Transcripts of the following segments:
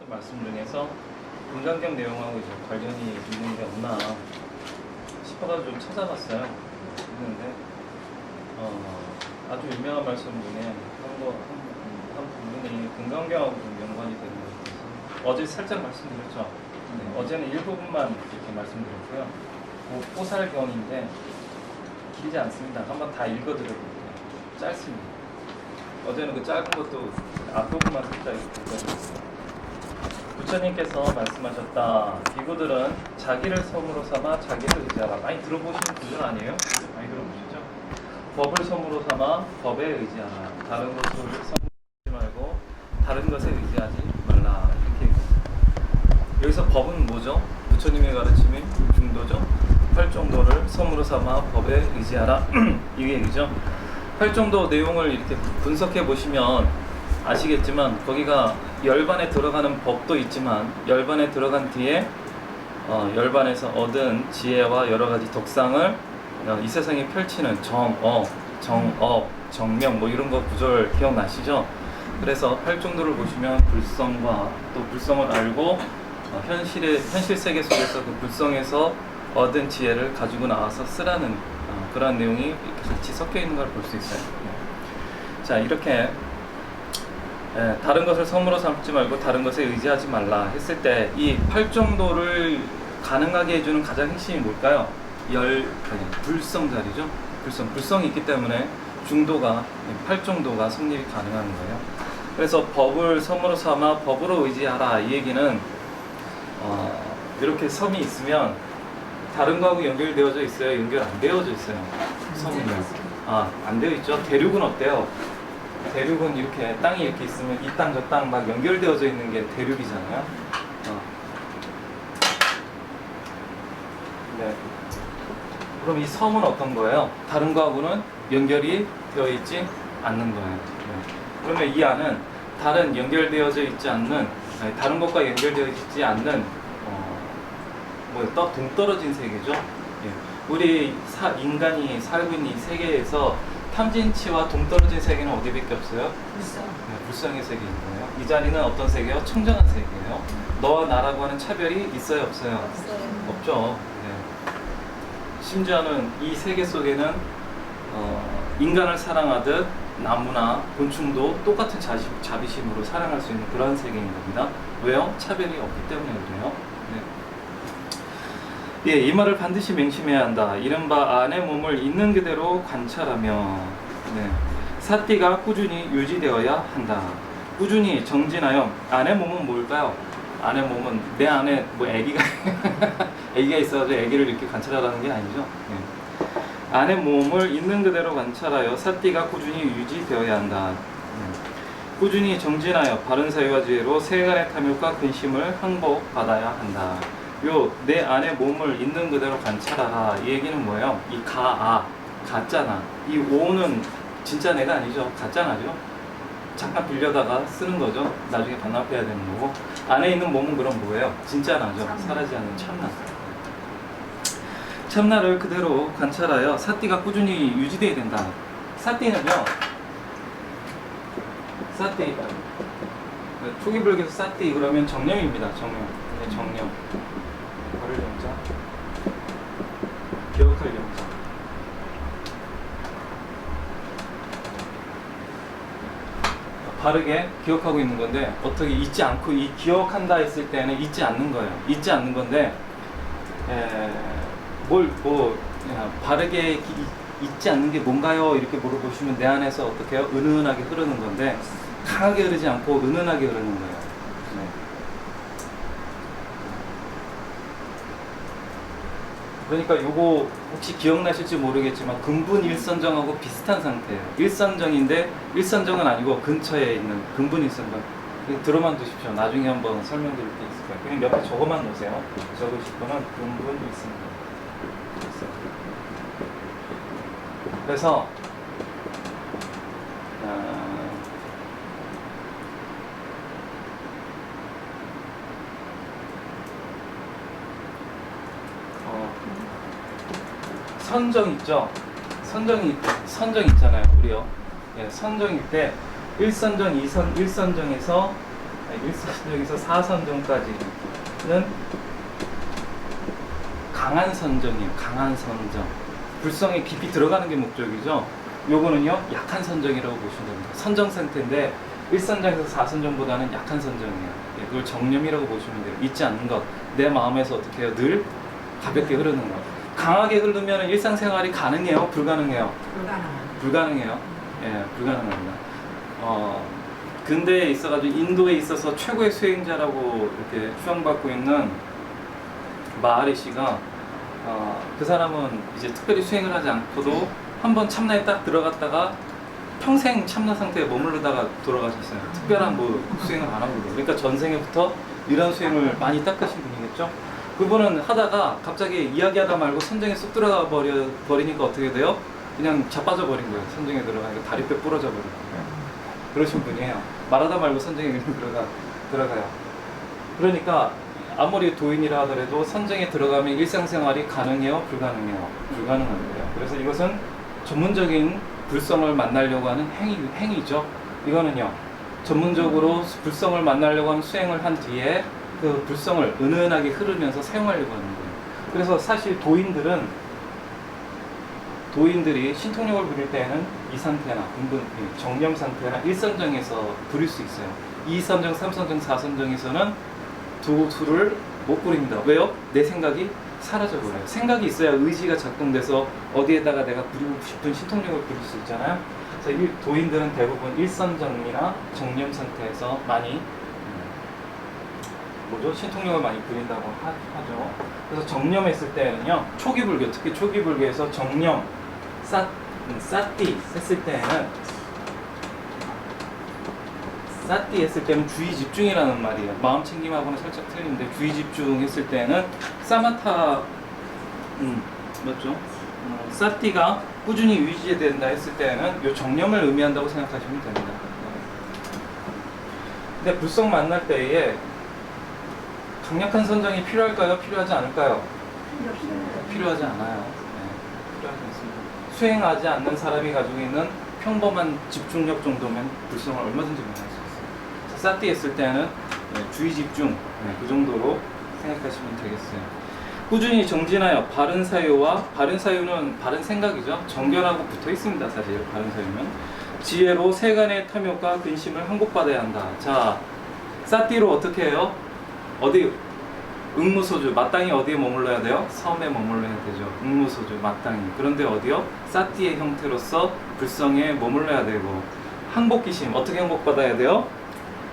말씀 중에서 인간경 내용하고 이제 관련이 있는 게 없나 싶어가지고 좀 찾아봤어요. 있는데 아주 유명한 말씀 중에 한 부분이 금강경하고 좀 연관이 되는 것 같아서 어제 살짝 말씀드렸죠. 네, 어제는 일부분만 이렇게 말씀드렸고요. 호살경인데 길지 않습니다. 한번 다 읽어드려볼게요. 짧습니다. 어제는 그 짧은 것도 앞부분만 살짝 읽어드렸어요. 부처님께서 말씀하셨다. 비구들은 자기를 섬으로 삼아 자기를 의지하라. 많이 들어보신 구절 아니에요? 많이 들어보시죠? 법을 섬으로 삼아 법에 의지하라. 다른 것을 섬지 말고 다른 것에 의지하지 말라. 이렇게 여기서 법은 뭐죠? 부처님의 가르침이 중도죠. 팔정도를 섬으로 삼아 법에 의지하라. 이게 얘기죠. 팔정도 내용을 이렇게 분석해 보시면 아시겠지만 거기가 열반에 들어가는 법도 있지만 열반에 들어간 뒤에 열반에서 얻은 지혜와 여러 가지 덕상을 이 세상에 펼치는 정업, 정명 뭐 이런 거 구절 기억나시죠? 그래서 팔정도를 보시면 불성과 또 불성을 알고 현실 세계 속에서 그 불성에서 얻은 지혜를 가지고 나와서 쓰라는 그런 내용이 이렇게 같이 섞여 있는 걸 볼 수 있어요. 자, 이렇게 다른 것을 섬으로 삼지 말고 다른 것에 의지하지 말라 했을 때 이 팔정도를 가능하게 해주는 가장 핵심이 뭘까요? 불성 자리죠. 불성이 있기 때문에 중도가 팔정도가 성립이 가능한 거예요. 그래서 법을 섬으로 삼아 법으로 의지하라 이 얘기는 이렇게 섬이 있으면 다른 거하고 연결되어져 있어요? 연결 안 되어져 있어요? 섬은요? 안 되어 있죠. 대륙은 어때요? 대륙은 이렇게 땅이 이렇게 있으면 이 땅 저 땅 막 연결되어져 있는 게 대륙이잖아요. 네. 그럼 이 섬은 어떤 거예요? 다른 거하고는 연결이 되어 있지 않는 거예요. 네. 그러면 이 안은 다른 연결되어져 있지 않는 다른 것과 연결되어 있지 않는 동떨어진 세계죠. 예. 우리 인간이 살고 있는 이 세계에서 탐진치와 동떨어진 세계는 어디밖에 없어요? 불성의 세계인 거예요. 이 자리는 어떤 세계예요? 청정한 세계예요. 너와 나라고 하는 차별이 있어요? 없어요? 없죠. 네. 심지어는 이 세계 속에는 인간을 사랑하듯 나무나 곤충도 똑같은 자비심으로 사랑할 수 있는 그런 세계인 겁니다. 왜요? 차별이 없기 때문에 그래요. 네. 예, 이 말을 반드시 맹심해야 한다. 이른바 안의 몸을 있는 그대로 관찰하며 사띠가 꾸준히 유지되어야 한다. 꾸준히 정진하여 안의 몸은 뭘까요? 안의 몸은 내 안에 뭐 애기가 애기가 있어가지고 애기를 이렇게 관찰하라는 게 아니죠. 안의 몸을 있는 그대로 관찰하여 사띠가 꾸준히 유지되어야 한다. 꾸준히 정진하여 바른 사유와 지혜로 세간의 탐욕과 근심을 항복받아야 한다. 내 안에 몸을 있는 그대로 관찰하라. 이 얘기는 뭐예요? 이 가짜나. 이 오는 진짜 내가 아니죠. 가짜나죠. 잠깐 빌려다가 쓰는 거죠. 나중에 반납해야 되는 거고. 안에 있는 몸은 그럼 뭐예요? 진짜 나죠. 사라지지 않는 참나. 참나를 그대로 관찰하여 사띠가 꾸준히 유지되어야 된다. 사띠는요. 사띠. 초기불교에서 사띠 그러면 정념입니다. 정념. 바를 영자, 기억할 영자. 바르게 기억하고 있는 건데 어떻게 잊지 않고 이 기억한다 했을 때는 잊지 않는 거예요. 잊지 않는 건데 바르게 잊지 않는 게 뭔가요? 이렇게 물어보시면 내 안에서 어떻게 해요? 은은하게 흐르는 건데 강하게 흐르지 않고 은은하게 흐르는 거예요. 그러니까 요거 혹시 기억나실지 모르겠지만 근분 일선정하고 비슷한 상태예요. 일선정인데 일선정은 아니고 근처에 있는 근분 일선정. 들어만 두십시오. 나중에 한번 설명드릴 게 있을 거예요. 그냥 옆에 저거만 놓으세요. 적으실 거는 근분 일선정. 그래서 선정 있죠? 선정 있잖아요, 우리요. 예, 선정일 때 1선정, 2선, 1선정에서 1선정에서 4선정까지는 강한 선정이에요. 강한 선정. 불성이 깊이 들어가는 게 목적이죠. 요거는요, 약한 선정이라고 보시면 됩니다. 선정 상태인데 1선정에서 4선정보다는 약한 선정이에요. 예, 그걸 정념이라고 보시면 돼요. 잊지 않는 것. 내 마음에서 어떻게 해요? 늘 가볍게 흐르는 것. 강하게 흐르면 일상생활이 가능해요? 불가능해요? 불가능해요. 예, 불가능합니다. 근대에 있어가지고 인도에 있어서 최고의 수행자라고 이렇게 추앙받고 있는 마하리시가 그 사람은 이제 특별히 수행을 하지 않고도 한번 참나에 딱 들어갔다가 평생 참나 상태에 머무르다가 돌아가셨어요. 특별한 뭐 수행을 안 하고도. 그러니까 전생에부터 이런 수행을 많이 닦으신 분이겠죠. 그분은 하다가 갑자기 이야기하다 말고 선정에 쏙 들어가 버리니까 어떻게 돼요? 그냥 자빠져 버린 거예요. 선정에 들어가니까 다리뼈 부러져 버린 거예요. 그러신 분이에요. 말하다 말고 선정에 그냥 들어가요. 그러니까 아무리 도인이라 하더라도 선정에 들어가면 일상생활이 가능해요? 불가능해요? 불가능한 거예요. 그래서 이것은 전문적인 불성을 만나려고 하는 행위죠. 이거는요, 전문적으로 불성을 만나려고 하는 수행을 한 뒤에 그 불성을 은은하게 흐르면서 사용하려고 하는 거예요. 그래서 사실 도인들이 신통력을 부릴 때에는 2상태나 정념 상태나 1선정에서 부릴 수 있어요. 2선정, 3선정, 4선정에서는 둘을 못 부립니다. 왜요? 내 생각이 사라져버려요. 생각이 있어야 의지가 작동돼서 어디에다가 내가 부리고 싶은 신통력을 부릴 수 있잖아요. 그래서 이 도인들은 대부분 1선정이나 정념 상태에서 많이 신통력을 많이 부린다고 하죠. 그래서 정념했을 때는요, 초기 불교, 특히 초기 불교에서 정념, 사띠 했을 때는 사띠 했을 때는 주의 집중이라는 말이에요. 마음 챙김하고는 살짝 틀린데 주의 집중했을 때는 사마타 맞죠? 사띠가 꾸준히 유지된다 했을 때는 이 정념을 의미한다고 생각하시면 됩니다. 근데 불성 만날 때에 강력한 선정이 필요할까요? 필요하지 않을까요? 필요하지 않아요. 네, 필요하지 않습니다. 수행하지 않는 사람이 가지고 있는 평범한 집중력 정도면 불성을 얼마든지 만날 수 있어요. 사띠 했을 때는 주의 집중, 그 정도로 생각하시면 되겠어요. 꾸준히 정진하여 바른 사유와, 바른 사유는 바른 생각이죠. 정견하고 붙어 있습니다. 사실 바른 사유는 지혜로 세간의 탐욕과 근심을 항복받아야 한다. 자, 사띠로 어떻게 해요? 어디? 응무소주, 마땅히 어디에 머물러야 돼요? 섬에 머물러야 되죠. 응무소주, 마땅히. 그런데 어디요? 사띠의 형태로서 불성에 머물러야 되고, 항복기심, 어떻게 항복받아야 돼요?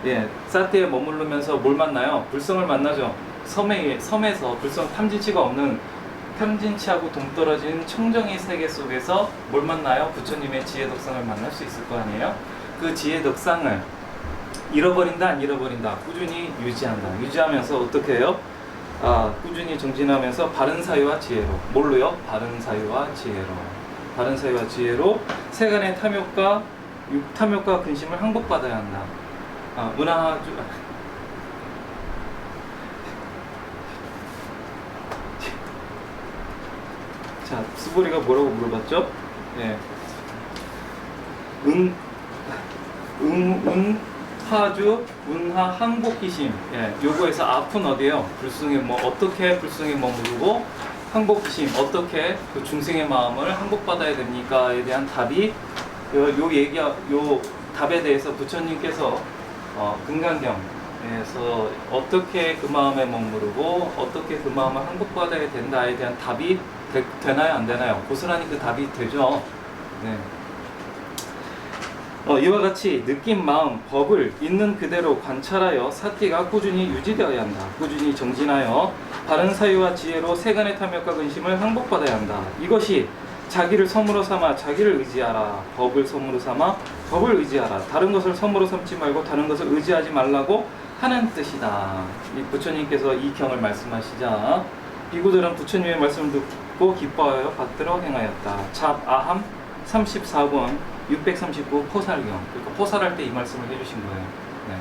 예, 사띠에 머무르면서 뭘 만나요? 불성을 만나죠. 섬에서 불성, 탐진치하고 동떨어진 청정의 세계 속에서 뭘 만나요? 부처님의 지혜 덕상을 만날 수 있을 거 아니에요? 그 지혜 덕상을 잃어버린다, 안 잃어버린다? 꾸준히 유지한다. 유지하면서 어떻게 해요? 꾸준히 정진하면서 바른 사유와 지혜로. 뭘로요? 바른 사유와 지혜로. 바른 사유와 지혜로 세간의 탐욕과 근심을 항복받아야 한다. 문화주. 자, 수보리가 뭐라고 물어봤죠? 예. 하주, 운하, 항복기심. 예, 요거에서 앞은 어디에요? 불승에 어떻게 불승에 머무르고, 항복기심, 어떻게 그 중생의 마음을 항복받아야 됩니까에 대한 답이, 요 답에 대해서 부처님께서, 금강경에서 어떻게 그 마음에 머무르고, 어떻게 그 마음을 항복받아야 된다에 대한 답이 되나요? 안 되나요? 고스란히 그 답이 되죠. 네. 이와 같이 느낀 마음, 법을 있는 그대로 관찰하여 사띠가 꾸준히 유지되어야 한다. 꾸준히 정진하여 바른 사유와 지혜로 세간의 탐욕과 근심을 항복받아야 한다. 이것이 자기를 섬으로 삼아 자기를 의지하라. 법을 섬으로 삼아 법을 의지하라. 다른 것을 섬으로 삼지 말고 다른 것을 의지하지 말라고 하는 뜻이다. 이 부처님께서 이 경을 말씀하시자 비구들은 부처님의 말씀을 듣고 기뻐하여 받들어 행하였다. 잡아함 34권 639 포살경. 그러니까 포살할 때 이 말씀을 해주신 거예요. 네.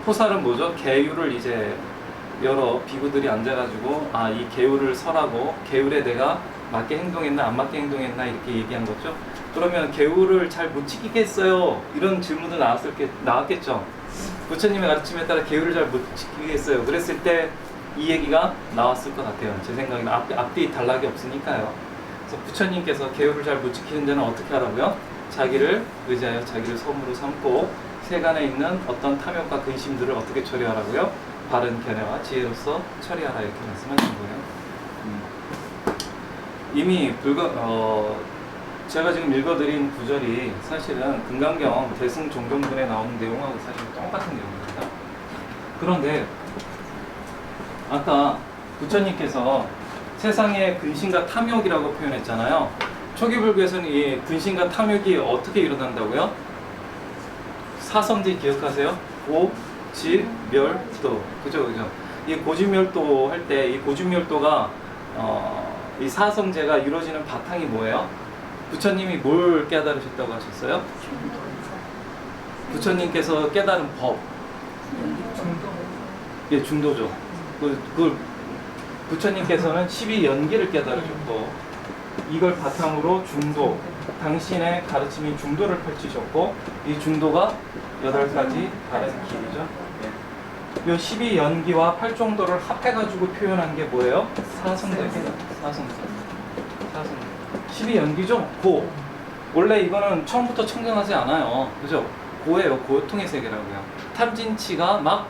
포살은 뭐죠? 계율을 이제 여러 비구들이 앉아가지고 이 계율을 설하고 계율에 내가 맞게 행동했나 안 맞게 행동했나 이렇게 얘기한 거죠. 그러면 계율을 잘 못 지키겠어요? 이런 질문도 나왔겠죠. 부처님의 가르침에 따라 계율을 잘 못 지키겠어요. 그랬을 때 이 얘기가 나왔을 것 같아요. 제 생각에는 앞뒤 단락이 없으니까요. 그래서 부처님께서 계율을 잘 못 지키는 데는 어떻게 하라고요? 자기를 의지하여 자기를 섬으로 삼고 세간에 있는 어떤 탐욕과 근심들을 어떻게 처리하라고요? 바른 견해와 지혜로서 처리하라 이렇게 말씀하신 거예요. 이미 제가 지금 읽어드린 구절이 사실은 금강경 대승종경문에 나오는 내용하고 사실 똑같은 내용입니다. 그런데 아까 부처님께서 세상의 근심과 탐욕이라고 표현했잖아요. 초기 불교에서는 이 근심과 탐욕이 어떻게 일어난다고요? 사성제 기억하세요? 고, 지, 멸, 도. 그죠? 이 고지멸도 할 때 이 고지멸도가 이 사성제가 이루어지는 바탕이 뭐예요? 부처님이 뭘 깨달으셨다고 하셨어요? 부처님께서 깨달은 법. 예, 중도죠. 부처님께서는 12연기를 깨달으셨고 이걸 바탕으로 중도, 당신의 가르침인 중도를 펼치셨고 이 중도가 8가지 다른 길이죠. 이 12연기와 8종도를 합해가지고 표현한 게 뭐예요? 사성제입니다. 사성제. 12연기죠? 고. 원래 이거는 처음부터 청정하지 않아요. 그죠? 고예요. 고통의 세계라고요. 탐진치가 막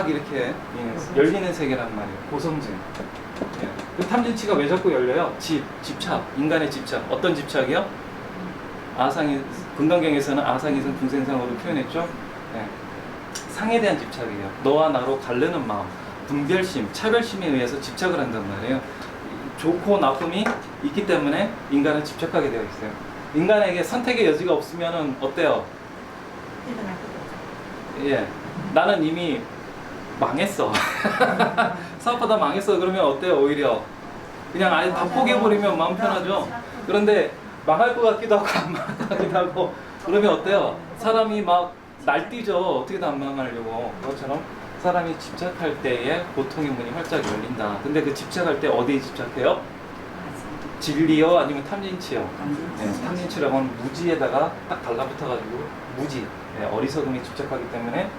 이렇게 열리는 세계란 말이에요. 고성진. 예. 그 탐진치가 왜 자꾸 열려요? 집착, 인간의 집착. 어떤 집착이요? 금강경에서는 아상이성 중생상으로 표현했죠. 예. 상에 대한 집착이에요. 너와 나로 가르는 마음, 분별심, 차별심에 의해서 집착을 한단 말이에요. 좋고 나쁨이 있기 때문에 인간은 집착하게 되어 있어요. 인간에게 선택의 여지가 없으면 어때요? 예. 나는 이미 망했어. 사업하다 망했어. 그러면 어때요? 오히려 그냥 아예 다 포기해버리면 마음 편하죠. 그런데 망할 것 같기도 하고 안 망할 것 같기도 하고 그러면 어때요? 사람이 막 날뛰죠. 어떻게든 안 망하려고. 그것처럼 사람이 집착할 때에 고통의 문이 활짝 열린다. 근데 그 집착할 때 어디에 집착해요? 진리요? 아니면 탐진치요? 네, 탐진치라고 하는 무지에다가 딱 달라붙어가지고 무지, 네, 어리석음에 집착하기 때문에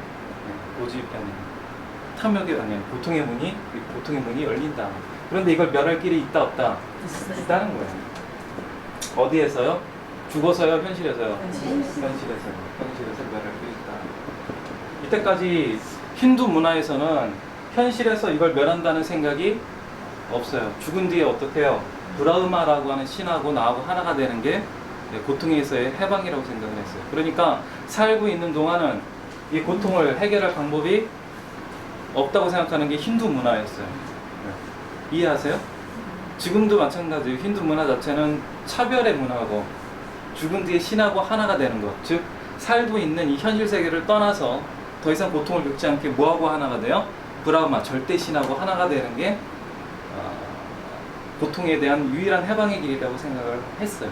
탐욕이 아니에요. 고통의 문이 열린다. 그런데 이걸 멸할 길이 있다 없다? 있다는 거예요. 어디에서요? 죽어서요? 현실에서요? 현실에서 멸할 길이 있다. 이때까지 힌두 문화에서는 현실에서 이걸 멸한다는 생각이 없어요. 죽은 뒤에 어떻게 해요? 브라흐마라고 하는 신하고 나하고 하나가 되는 게 고통에서의 해방이라고 생각을 했어요. 그러니까 살고 있는 동안은 이 고통을 해결할 방법이 없다고 생각하는 게 힌두 문화였어요. 이해하세요? 지금도 마찬가지예요. 힌두 문화 자체는 차별의 문화고 죽은 뒤에 신하고 하나가 되는 것. 즉 살고 있는 이 현실 세계를 떠나서 더 이상 고통을 겪지 않게 뭐하고 하나가 돼요? 브라흐마, 절대 신하고 하나가 되는 게 고통에 대한 유일한 해방의 길이라고 생각을 했어요.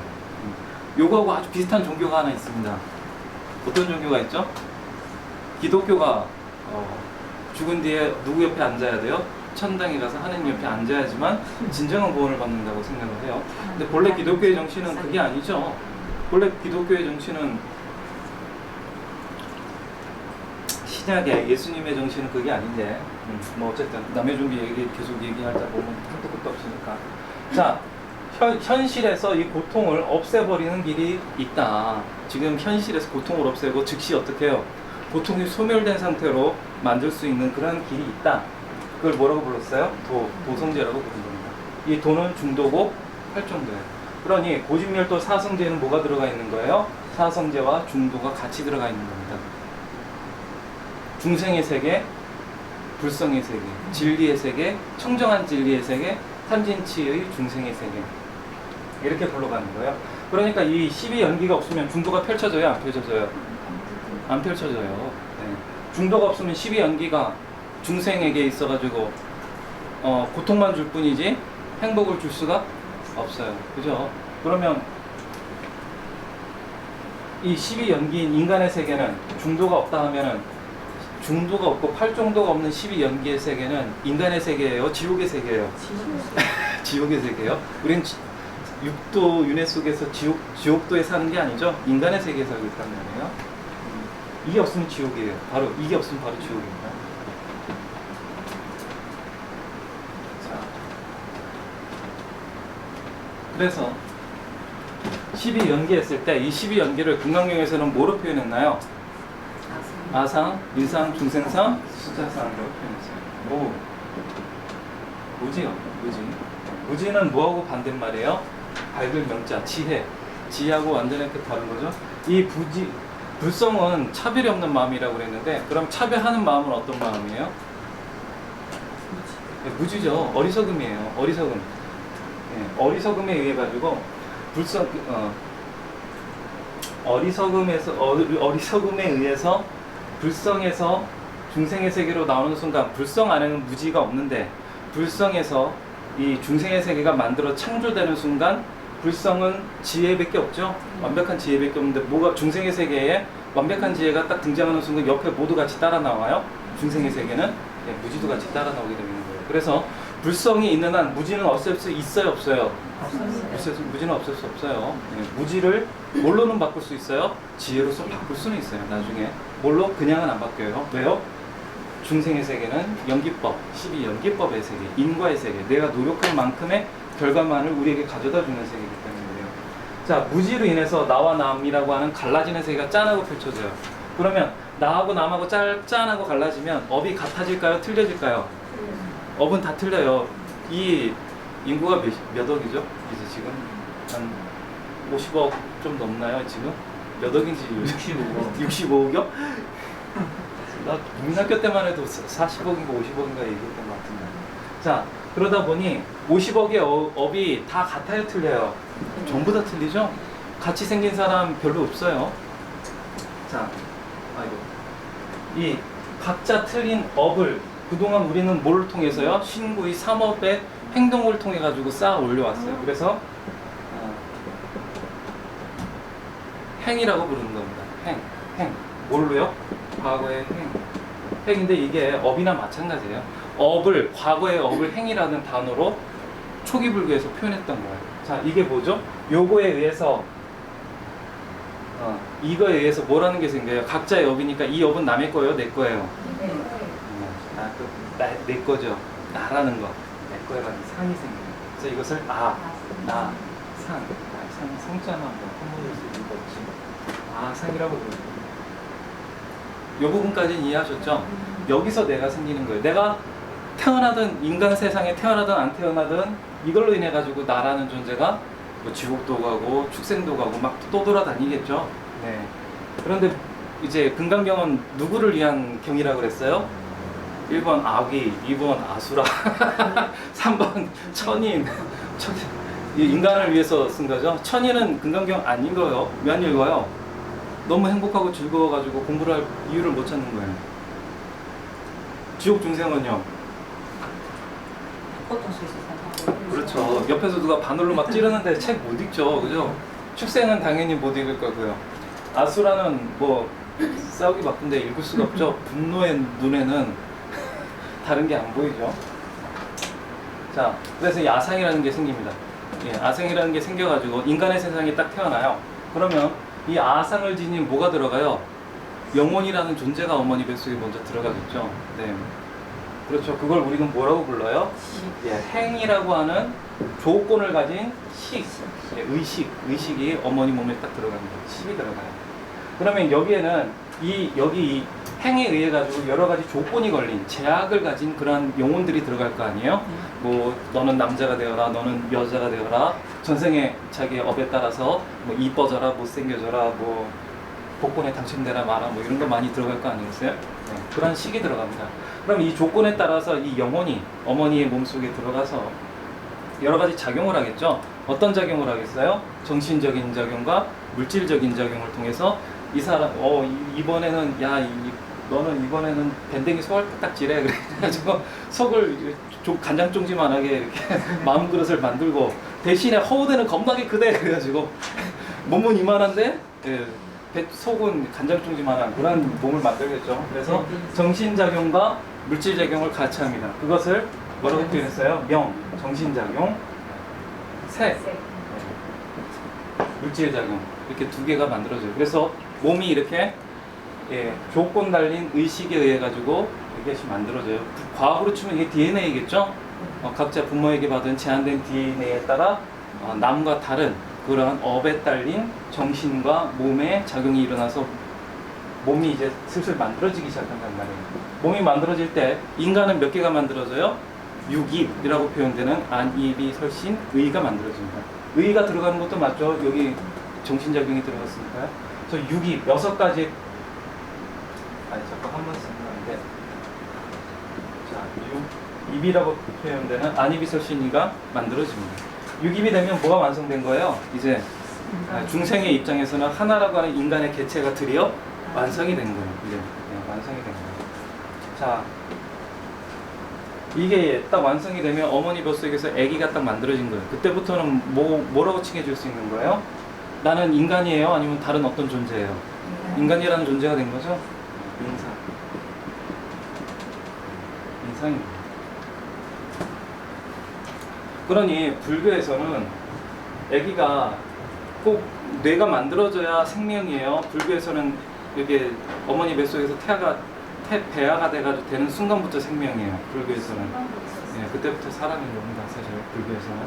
요거하고 아주 비슷한 종교가 하나 있습니다. 어떤 종교가 있죠? 기독교가 죽은 뒤에 누구 옆에 앉아야 돼요? 천당에 가서 하느님 옆에 앉아야지만 진정한 구원을 받는다고 생각을 해요. 근데 본래 기독교의 정신은 그게 아니죠. 본래 기독교의 정신은 신약의 예수님의 정신은 그게 아닌데 뭐 어쨌든 남의 종교 얘기 계속 얘기하다 보면 한도 끝도 없으니까. 자, 현실에서 이 고통을 없애버리는 길이 있다. 지금 현실에서 고통을 없애고 즉시 어떻게 해요? 고통이 소멸된 상태로 만들 수 있는 그런 길이 있다. 그걸 뭐라고 불렀어요? 도성제라고 부른 겁니다. 이 도는 중도고 활종도예요. 그러니 고진멸도 사성제는 뭐가 들어가 있는 거예요? 사성제와 중도가 같이 들어가 있는 겁니다. 중생의 세계, 불성의 세계, 진리의 세계, 청정한 진리의 세계, 탐진치의 중생의 세계, 이렇게 불러가는 거예요. 그러니까 이 12연기가 없으면 중도가 펼쳐져요? 안 펼쳐져요? 안 펼쳐져요. 네. 중도가 없으면 12연기가 중생에게 있어가지고 고통만 줄 뿐이지 행복을 줄 수가 없어요. 그죠? 그러면 이 12연기인 인간의 세계는 중도가 없다 하면은 중도가 없고 팔종도가 없는 12연기의 세계는 인간의 세계예요? 지옥의 세계예요? 지옥의 세계예요? 우린 육도 윤회 속에서 지옥도에 사는 게 아니죠? 인간의 세계에 살고 있단 말이에요. 이게 없으면 지옥이에요. 바로 이게 없으면 바로 지옥입니다. 자, 그래서 12연기했을 때 이 12연기를 금강경에서는 뭐로 표현했나요? 아상, 인상, 중생상, 수자상으로 표현했어요. 무지요, 무지. 무지는 뭐하고 반대말이에요? 밝을 명자, 지혜. 지혜하고 완전히 다른 거죠. 이 불성은 차별이 없는 마음이라고 그랬는데, 그럼 차별하는 마음은 어떤 마음이에요? 무지죠. 어리석음이에요. 어리석음. 어리석음에 의해 가지고 어리석음에 의해서 불성에서 중생의 세계로 나오는 순간, 불성 안에는 무지가 없는데 불성에서 이 중생의 세계가 만들어 창조되는 순간 불성은 지혜밖에 없죠. 완벽한 지혜밖에 없는데 뭐가 중생의 세계에 완벽한 지혜가 딱 등장하는 순간 옆에 모두 같이 따라 나와요. 중생의 세계는 무지도 같이 따라 나오게 되는 거예요. 그래서 불성이 있는 한 무지는 없앨 수 있어요, 없어요? 무지는 없앨 수 없어요. 무지를 뭘로는 바꿀 수 있어요? 지혜로서 바꿀 수는 있어요. 나중에 뭘로? 그냥은 안 바뀌어요. 왜요? 중생의 세계는 연기법, 12연기법의 세계, 인과의 세계, 내가 노력할 만큼의 결과만을 우리에게 가져다 주는 세계이기 때문이에요. 자, 무지로 인해서 나와 남이라고 하는 갈라지는 세계가 짠하고 펼쳐져요. 그러면 나하고 남하고 짠하고 갈라지면 업이 같아질까요? 틀려질까요? 업은 다 틀려요. 이 인구가 몇 억이죠? 이제 지금 한 50억 좀 넘나요? 지금 몇 억인지 65억. 65억이요? 나 국민학교 때만 해도 40억인가 50억인가 얘기했던 것 같은데. 자, 그러다 보니 50억의 업이 다 같아요, 틀려요? 전부 다 틀리죠? 같이 생긴 사람 별로 없어요. 자, 아이고, 이 각자 틀린 업을 그동안 우리는 뭘 통해서요? 신구의 삼업의 행동을 통해 가지고 쌓아 올려왔어요. 그래서 행이라고 부르는 겁니다. 행. 뭘로요? 과거의 행인데 이게 업이나 마찬가지예요. 업을, 과거의 업을 행이라는 단어로 초기 불교에서 표현했던 거예요. 자, 이게 뭐죠? 요거에 의해서 이거에 의해서 뭐라는 게 생겨요? 각자의 업이니까 이 업은 남의 거예요? 내 거예요? 내 거죠. 나라는 거. 내 거라는 상이 생겨요. 그래서 이것을 상자나 한문으로 쓸 이유가 없지. 상이라고 부르죠. 이 부분까지는 이해하셨죠? 여기서 내가 생기는 거예요. 내가 태어나든 인간 세상에 태어나든 안 태어나든 이걸로 인해 가지고 나라는 존재가 뭐 지옥도 가고 축생도 가고 막 떠돌아다니겠죠. 네. 그런데 이제 금강경은 누구를 위한 경이라고 그랬어요? 1번 아귀, 2번 아수라, 3번 천인. 인간을 위해서 쓴 거죠. 천인은 금강경 안 읽어요. 왜 안 읽어요? 너무 행복하고 즐거워가지고 공부를 할 이유를 못 찾는 거예요. 지옥 중생은요? 그렇죠. 옆에서 누가 바늘로 막 찌르는데 책 못 읽죠. 그죠? 축생은 당연히 못 읽을 거고요. 아수라는 뭐 싸우기 바쁜데 읽을 수가 없죠. 분노의 눈에는 다른 게 안 보이죠. 자, 그래서 이 아상이라는 게 생깁니다. 아상이라는 게 생겨가지고 인간의 세상에 딱 태어나요. 그러면 이 아상을 지닌 뭐가 들어가요? 영혼이라는 존재가 어머니 뱃속에 먼저 들어가겠죠. 네. 그렇죠. 그걸 우리는 뭐라고 불러요? 행이라고 하는 조건을 가진 의식이 어머니 몸에 딱 들어갑니다. 식이 들어가요. 그러면 여기에는 여기 이 행에 의해 가지고 여러 가지 조건이 걸린 제약을 가진 그러한 영혼들이 들어갈 거 아니에요? 뭐 너는 남자가 되어라, 너는 여자가 되어라, 전생에 자기의 업에 따라서 뭐 이뻐져라, 못생겨져라, 뭐 복권에 당첨되라 마라, 뭐 이런 거 많이 들어갈 거 아니겠어요? 네, 그런 식이 들어갑니다. 그럼 이 조건에 따라서 이 영혼이 어머니의 몸속에 들어가서 여러 가지 작용을 하겠죠. 어떤 작용을 하겠어요? 정신적인 작용과 물질적인 작용을 통해서 이 사람 이번에는 너는 이번에는 밴댕이 속을 딱지래 그래가지고 속을 간장종지만하게 이렇게 마음 그릇을 만들고 대신에 허우대는 겁나게 크대 그래가지고 몸은 이만한데 속은 간장종지만한 그런 몸을 만들겠죠. 그래서 정신작용과 물질작용을 같이 합니다. 그것을 뭐라고 표현했어요? 정신작용, 물질작용 이렇게 두 개가 만들어져요. 그래서 몸이 이렇게 예, 조건 달린 의식에 의해 가지고 이것이 만들어져요. 과학으로 치면 이게 DNA겠죠? 각자 부모에게 받은 제한된 DNA에 따라 남과 다른 그런 업에 딸린 정신과 몸의 작용이 일어나서 몸이 이제 슬슬 만들어지기 시작한단 말이에요. 몸이 만들어질 때 인간은 몇 개가 만들어져요? 육입이라고 표현되는 안, 이, 비, 설신, 의가 만들어집니다. 의가 들어가는 것도 맞죠? 여기 정신작용이 들어갔으니까요. 그래서 육입, 6가지 자꾸 한번 쓰면 안 돼. 자, 입이라고 표현되는 안이비설신이가 만들어집니다. 육입이 되면 뭐가 완성된 거예요? 이제 중생의 입장에서는 하나라고 하는 인간의 개체가 드디어 완성이 된 거예요. 이제 완성이 된 거예요. 자, 이게 딱 완성이 되면 어머니 뱃속에서 아기가 딱 만들어진 거예요. 그때부터는 뭐라고 칭해줄 수 있는 거예요? 나는 인간이에요? 아니면 다른 어떤 존재예요? 인간이라는 존재가 된 거죠? 인상입니다. 그러니 불교에서는 아기가 꼭 뇌가 만들어져야 생명이에요. 불교에서는 이게 어머니 뱃속에서 배아가 돼가지고 되는 순간부터 생명이에요. 불교에서는. 네, 그때부터 사람이 옵니다. 사실 불교에서는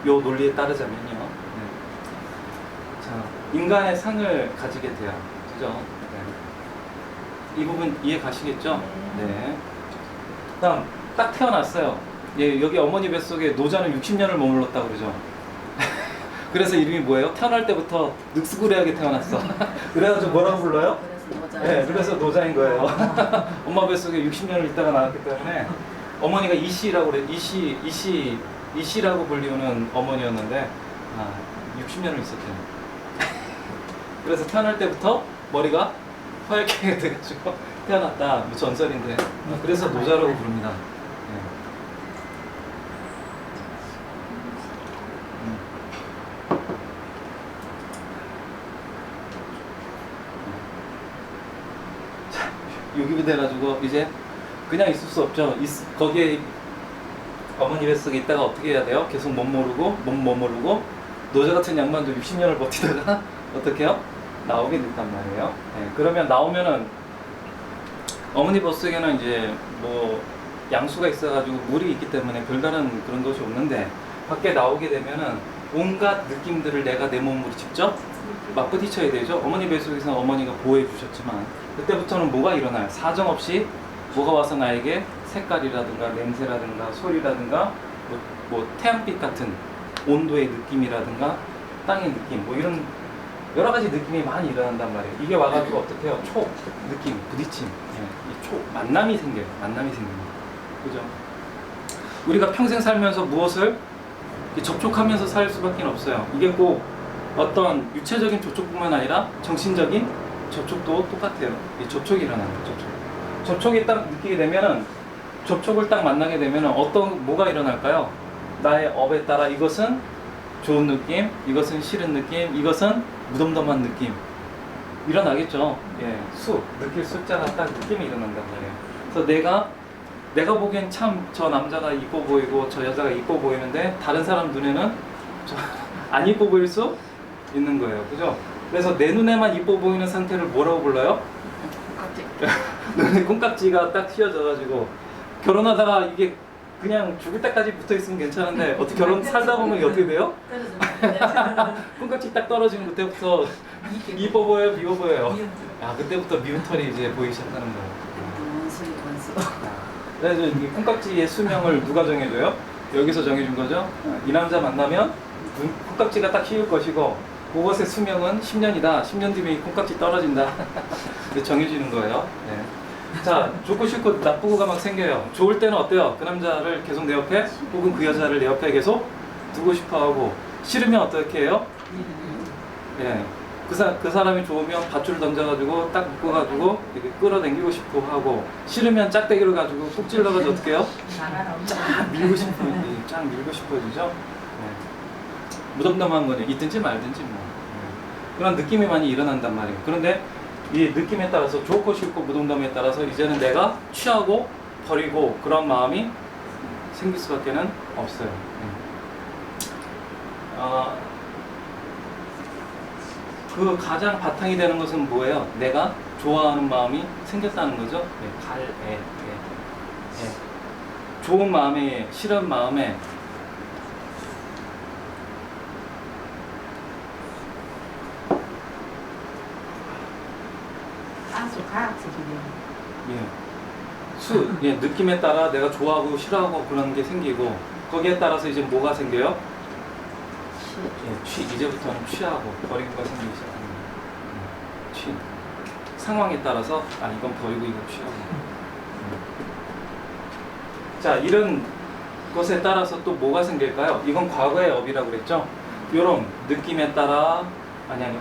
요 논리에 따르자면요. 네. 자, 인간의 상을 가지게 돼요. 그죠? 네. 이 부분 이해 가시겠죠? 네. 그다음 딱 태어났어요. 예, 여기 어머니 뱃속에 노자는 60년을 머물렀다고 그러죠. 그래서 이름이 뭐예요? 태어날 때부터 늑스구레하게 태어났어. 그래가지고 뭐라고 불러요? 네, 그래서 노자인 거예요. 엄마 뱃속에 60년을 있다가 나왔기 때문에 어머니가 이씨라고 그래. 이씨라고 불리우는 어머니였는데 60년을 있었대요. 그래서 태어날 때부터 머리가 허옇게 돼가지고 태어났다. 뭐 전설인데. 그래서 노자라고 부릅니다. 네. 유기비 돼가지고 이제 그냥 있을 수 없죠. 거기에 어머니 뱃속에 있다가 어떻게 해야 돼요? 계속 몸 머무르고 노자 같은 양반도 60년을 버티다가 어떻게 해요? 나오게 됐단 말이에요. 네, 그러면 나오면은 어머니 뱃속에는 이제 뭐 양수가 있어가지고 물이 있기 때문에 별다른 그런 것이 없는데 밖에 나오게 되면은 온갖 느낌들을 내가 내 몸으로 직접 맞부딪혀야 되죠. 어머니 뱃속에서 어머니가 보호해 주셨지만 그때부터는 뭐가 일어나요? 사정없이 뭐가 와서 나에게 색깔이라든가 냄새라든가 소리라든가 뭐 태양빛 같은 온도의 느낌이라든가 땅의 느낌 뭐 이런 여러 가지 느낌이 많이 일어난단 말이에요. 이게 와가지고 어떻게 해요? 느낌, 부딪힘, 만남이 생겨요. 만남이 생깁니다. 그죠? 우리가 평생 살면서 무엇을 접촉하면서 살 수밖에 없어요. 이게 꼭 어떤 육체적인 접촉뿐만 아니라 정신적인 접촉도 똑같아요. 이 접촉이 일어나는 거죠. 접촉이 딱 느끼게 되면은 접촉을 딱 만나게 되면은 뭐가 일어날까요? 나의 업에 따라 이것은 좋은 느낌, 이것은 싫은 느낌, 이것은 무덤덤한 느낌 일어나겠죠. 예, 느낄 숫자가 딱 느낌이 일어난단 말이에요. 그래서 내가 보기엔 참 저 남자가 이뻐 보이고 저 여자가 이뻐 보이는데 다른 사람 눈에는 안 이뻐 보일 수 있는 거예요. 그죠? 그래서 내 눈에만 이뻐 보이는 상태를 뭐라고 불러요? 눈에 콩깍지가 딱 휘어져가지고 결혼하다가 이게 그냥 죽을 때까지 붙어 있으면 괜찮은데 어떻게 결혼 살다 보면 이게 어떻게 돼요? 콩깍지 딱 떨어지면 그때부터 이뻐 보여요, 미워 보여요. 그때부터 미운 털이 이제 보이기 시작하는 거예요. 그래서 이 콩깍지의 수명을 누가 정해줘요? 여기서 정해준 거죠. 이 남자 만나면 콩깍지가 딱 휘을 것이고 그것의 수명은 10년이다. 10년 뒤면 이 콩깍지 떨어진다. 정해지는 거예요. 네. 자, 좋고 싫고 나쁘고가 막 생겨요. 좋을 때는 어때요? 그 남자를 계속 내 옆에 혹은 그 여자를 내 옆에 계속 두고 싶어 하고 싫으면 어떻게 해요? 네. 그 사람이 좋으면 밧줄을 던져가지고 딱 묶어가지고 이렇게 끌어당기고 싶어 하고 싫으면 짝대기를 가지고 꾹 찔러가지고 어떻게 해요? 쫙 밀고 싶어지죠? 네. 무덤덤한 거는 있든지 말든지 뭐 그런 느낌이 많이 일어난단 말이에요. 그런데 이 느낌에 따라서 좋고 싫고 무덤덤에 따라서 이제는 내가 취하고 버리고 그런 마음이 생길 수밖에는 없어요. 그 가장 바탕이 되는 것은 뭐예요? 내가 좋아하는 마음이 생겼다는 거죠. 예, 갈, 애, 예. 좋은 마음에, 싫은 마음에 예, 느낌에 따라 내가 좋아하고 싫어하고 그런 게 생기고 거기에 따라서 이제 뭐가 생겨요? 이제부터는 취하고 버리고가 생기기 시작합니다. 취. 상황에 따라서 이건 버리고 이건 취하고. 자, 이런 것에 따라서 또 뭐가 생길까요? 이건 과거의 업이라고 그랬죠? 이런 느낌에 따라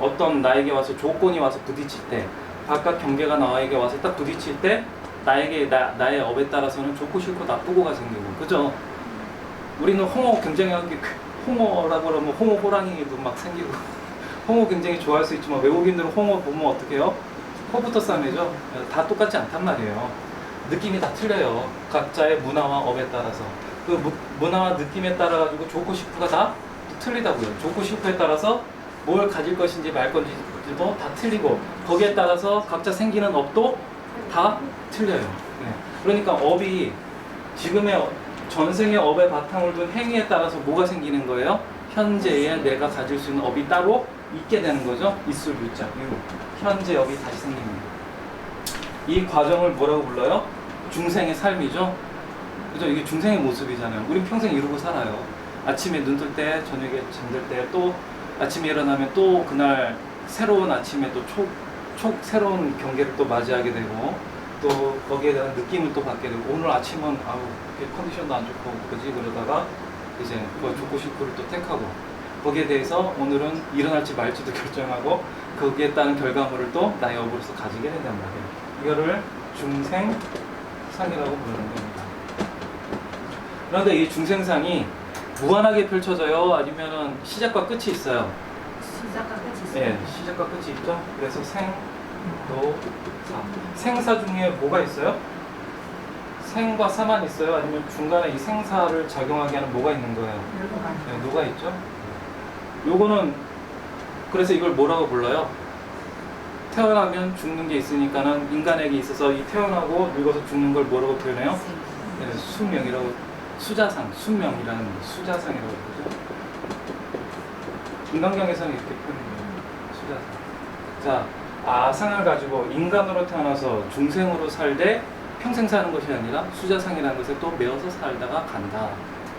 어떤 나에게 와서 조건이 와서 부딪힐 때 바깥 경계가 나에게 와서 딱 부딪힐 때 나의 업에 따라서는 좋고 싫고 나쁘고가 생기고, 그죠? 우리는 홍어 굉장히 홍어라고 그러면 홍어 호랑이도 막 생기고 홍어 굉장히 좋아할 수 있지만 외국인들은 홍어 보면 어떻게 해요? 코부터 싸매죠? 다 똑같지 않단 말이에요. 느낌이 다 틀려요. 각자의 문화와 업에 따라서. 그 문화와 느낌에 따라 가지고 좋고 싶고가 다 틀리다고요. 좋고 싶고에 따라서 뭘 가질 것인지 말 건지도 다 틀리고 거기에 따라서 각자 생기는 업도 다 틀려요. 네. 그러니까 업이 지금의 전생의 업의 바탕을 둔 행위에 따라서 뭐가 생기는 거예요? 현재에 내가 가질 수 있는 업이 따로 있게 되는 거죠. 있을 유자, 현재 업이 다시 생깁니다. 이 과정을 뭐라고 불러요? 중생의 삶이죠. 그죠? 이게 중생의 모습이잖아요. 우린 평생 이루고 살아요. 아침에 눈 뜰 때, 저녁에 잠들 때, 또 아침에 일어나면 또 그날 새로운 아침에 또 새로운 경계를 또 맞이하게 되고, 또 거기에 대한 느낌을 또 받게 되고, 오늘 아침은 컨디션도 안 좋고 그러지, 그러다가 이제 뭐 좋고 싶고를 또 택하고, 거기에 대해서 오늘은 일어날지 말지도 결정하고, 거기에 따른 결과물을 또 나의 업으로서 가지게 된단 말이에요. 이거를 중생상이라고 부르는 겁니다. 그런데 이 중생상이 무한하게 펼쳐져요? 아니면은 시작과 끝이 있어요? 시작과 끝이 있어요. 네, 시작과 끝이 있죠. 그래서 생, 도, 사. 생사 중에 뭐가 있어요? 생과 사만 있어요? 아니면 중간에 이 생사를 작용하게 하는 뭐가 있는 거예요? 네, 노가 있죠. 요거는 그래서 이걸 뭐라고 불러요? 태어나면 죽는 게 있으니까는 인간에게 있어서 이 태어나고 늙어서 죽는 걸 뭐라고 표현해요? 네, 수명이라고, 수자상, 수명이라는 수자상이라고 그러죠. 인간경에서는 이렇게 표현해요. 수자상. 자, 아상을 가지고 인간으로 태어나서 중생으로 살되 평생 사는 것이 아니라 수자상이라는 것에 또 매어서 살다가 간다.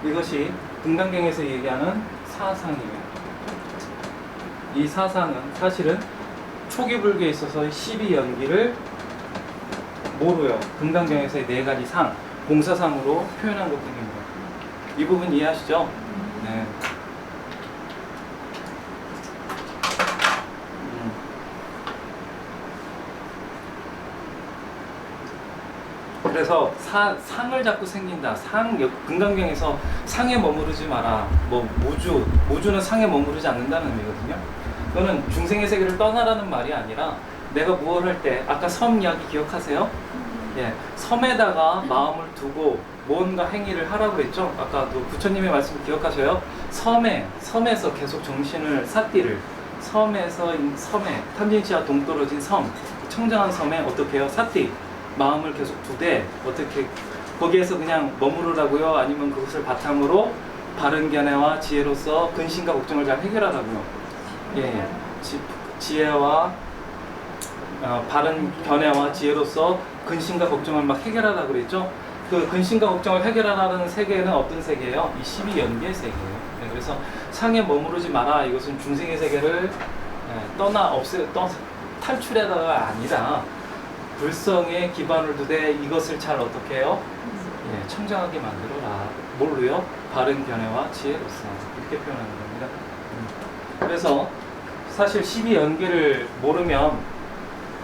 이것이 금강경에서 얘기하는 사상이에요. 이 사상은 사실은 초기 불교에 있어서 12연기를 뭐로요? 금강경에서의 4가지 상, 공사상으로 표현한 것뿐입니다. 이 부분 이해하시죠? 네. 그래서 상을 자꾸 생긴다. 금강경에서 상에 머무르지 마라. 뭐 모주는 상에 머무르지 않는다는 의미거든요. 그거는 중생의 세계를 떠나라는 말이 아니라 내가 무엇을 할 때 아까 섬 이야기 기억하세요? 예, 섬에다가 마음을 두고 뭔가 행위를 하라고 그랬죠? 아까 그 부처님의 말씀을 기억하셔요? 섬에서 계속 정신을 섬에 탐진치와 동떨어진 섬, 청정한 섬에 어떻게 해요? 마음을 계속 두되 어떻게 거기에서 그냥 머무르라고요? 아니면 그것을 바탕으로 바른 견해와 지혜로서 근심과 걱정을 잘 해결하라고요? 예, 지혜와 바른 견해와 지혜로서 근심과 걱정을 막 해결하라고 그랬죠? 그 근심과 걱정을 해결하라는 세계는 어떤 세계예요? 이 12연계의 세계예요. 네, 그래서 상에 머무르지 마라. 이것은 중생의 세계를 탈출하다가 아니라 불성에 기반을 두되 이것을 잘 어떻게 해요? 예, 청정하게 만들어라. 뭘로요? 바른 견해와 지혜로서. 이렇게 표현하는 겁니다. 그래서 사실 12연계를 모르면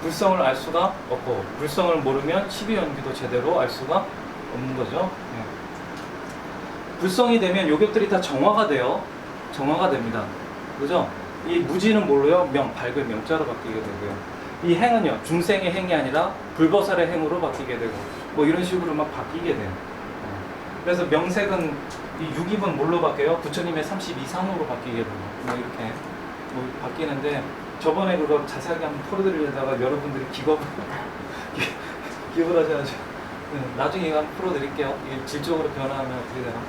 불성을 알 수가 없고, 불성을 모르면 12연계도 제대로 알 수가 없는 거죠. 예. 불성이 되면 요격들이 다 정화가 됩니다. 그죠? 이 무지는 뭘로요? 밝은 명자로 바뀌게 되고요. 이 행은요, 중생의 행이 아니라 불보살의 행으로 바뀌게 되고, 뭐 이런 식으로 막 바뀌게 돼요. 그래서 명색은 이 6입은 뭘로 바뀌어요? 부처님의 32상으로 바뀌게 되고, 뭐 이렇게 바뀌는데, 저번에 그거 자세하게 한번 풀어드리려다가 여러분들이 기겁을 하셔가지고 나중에 이거 한번 풀어드릴게요. 이게 질적으로 변화하면 어떻게 되나?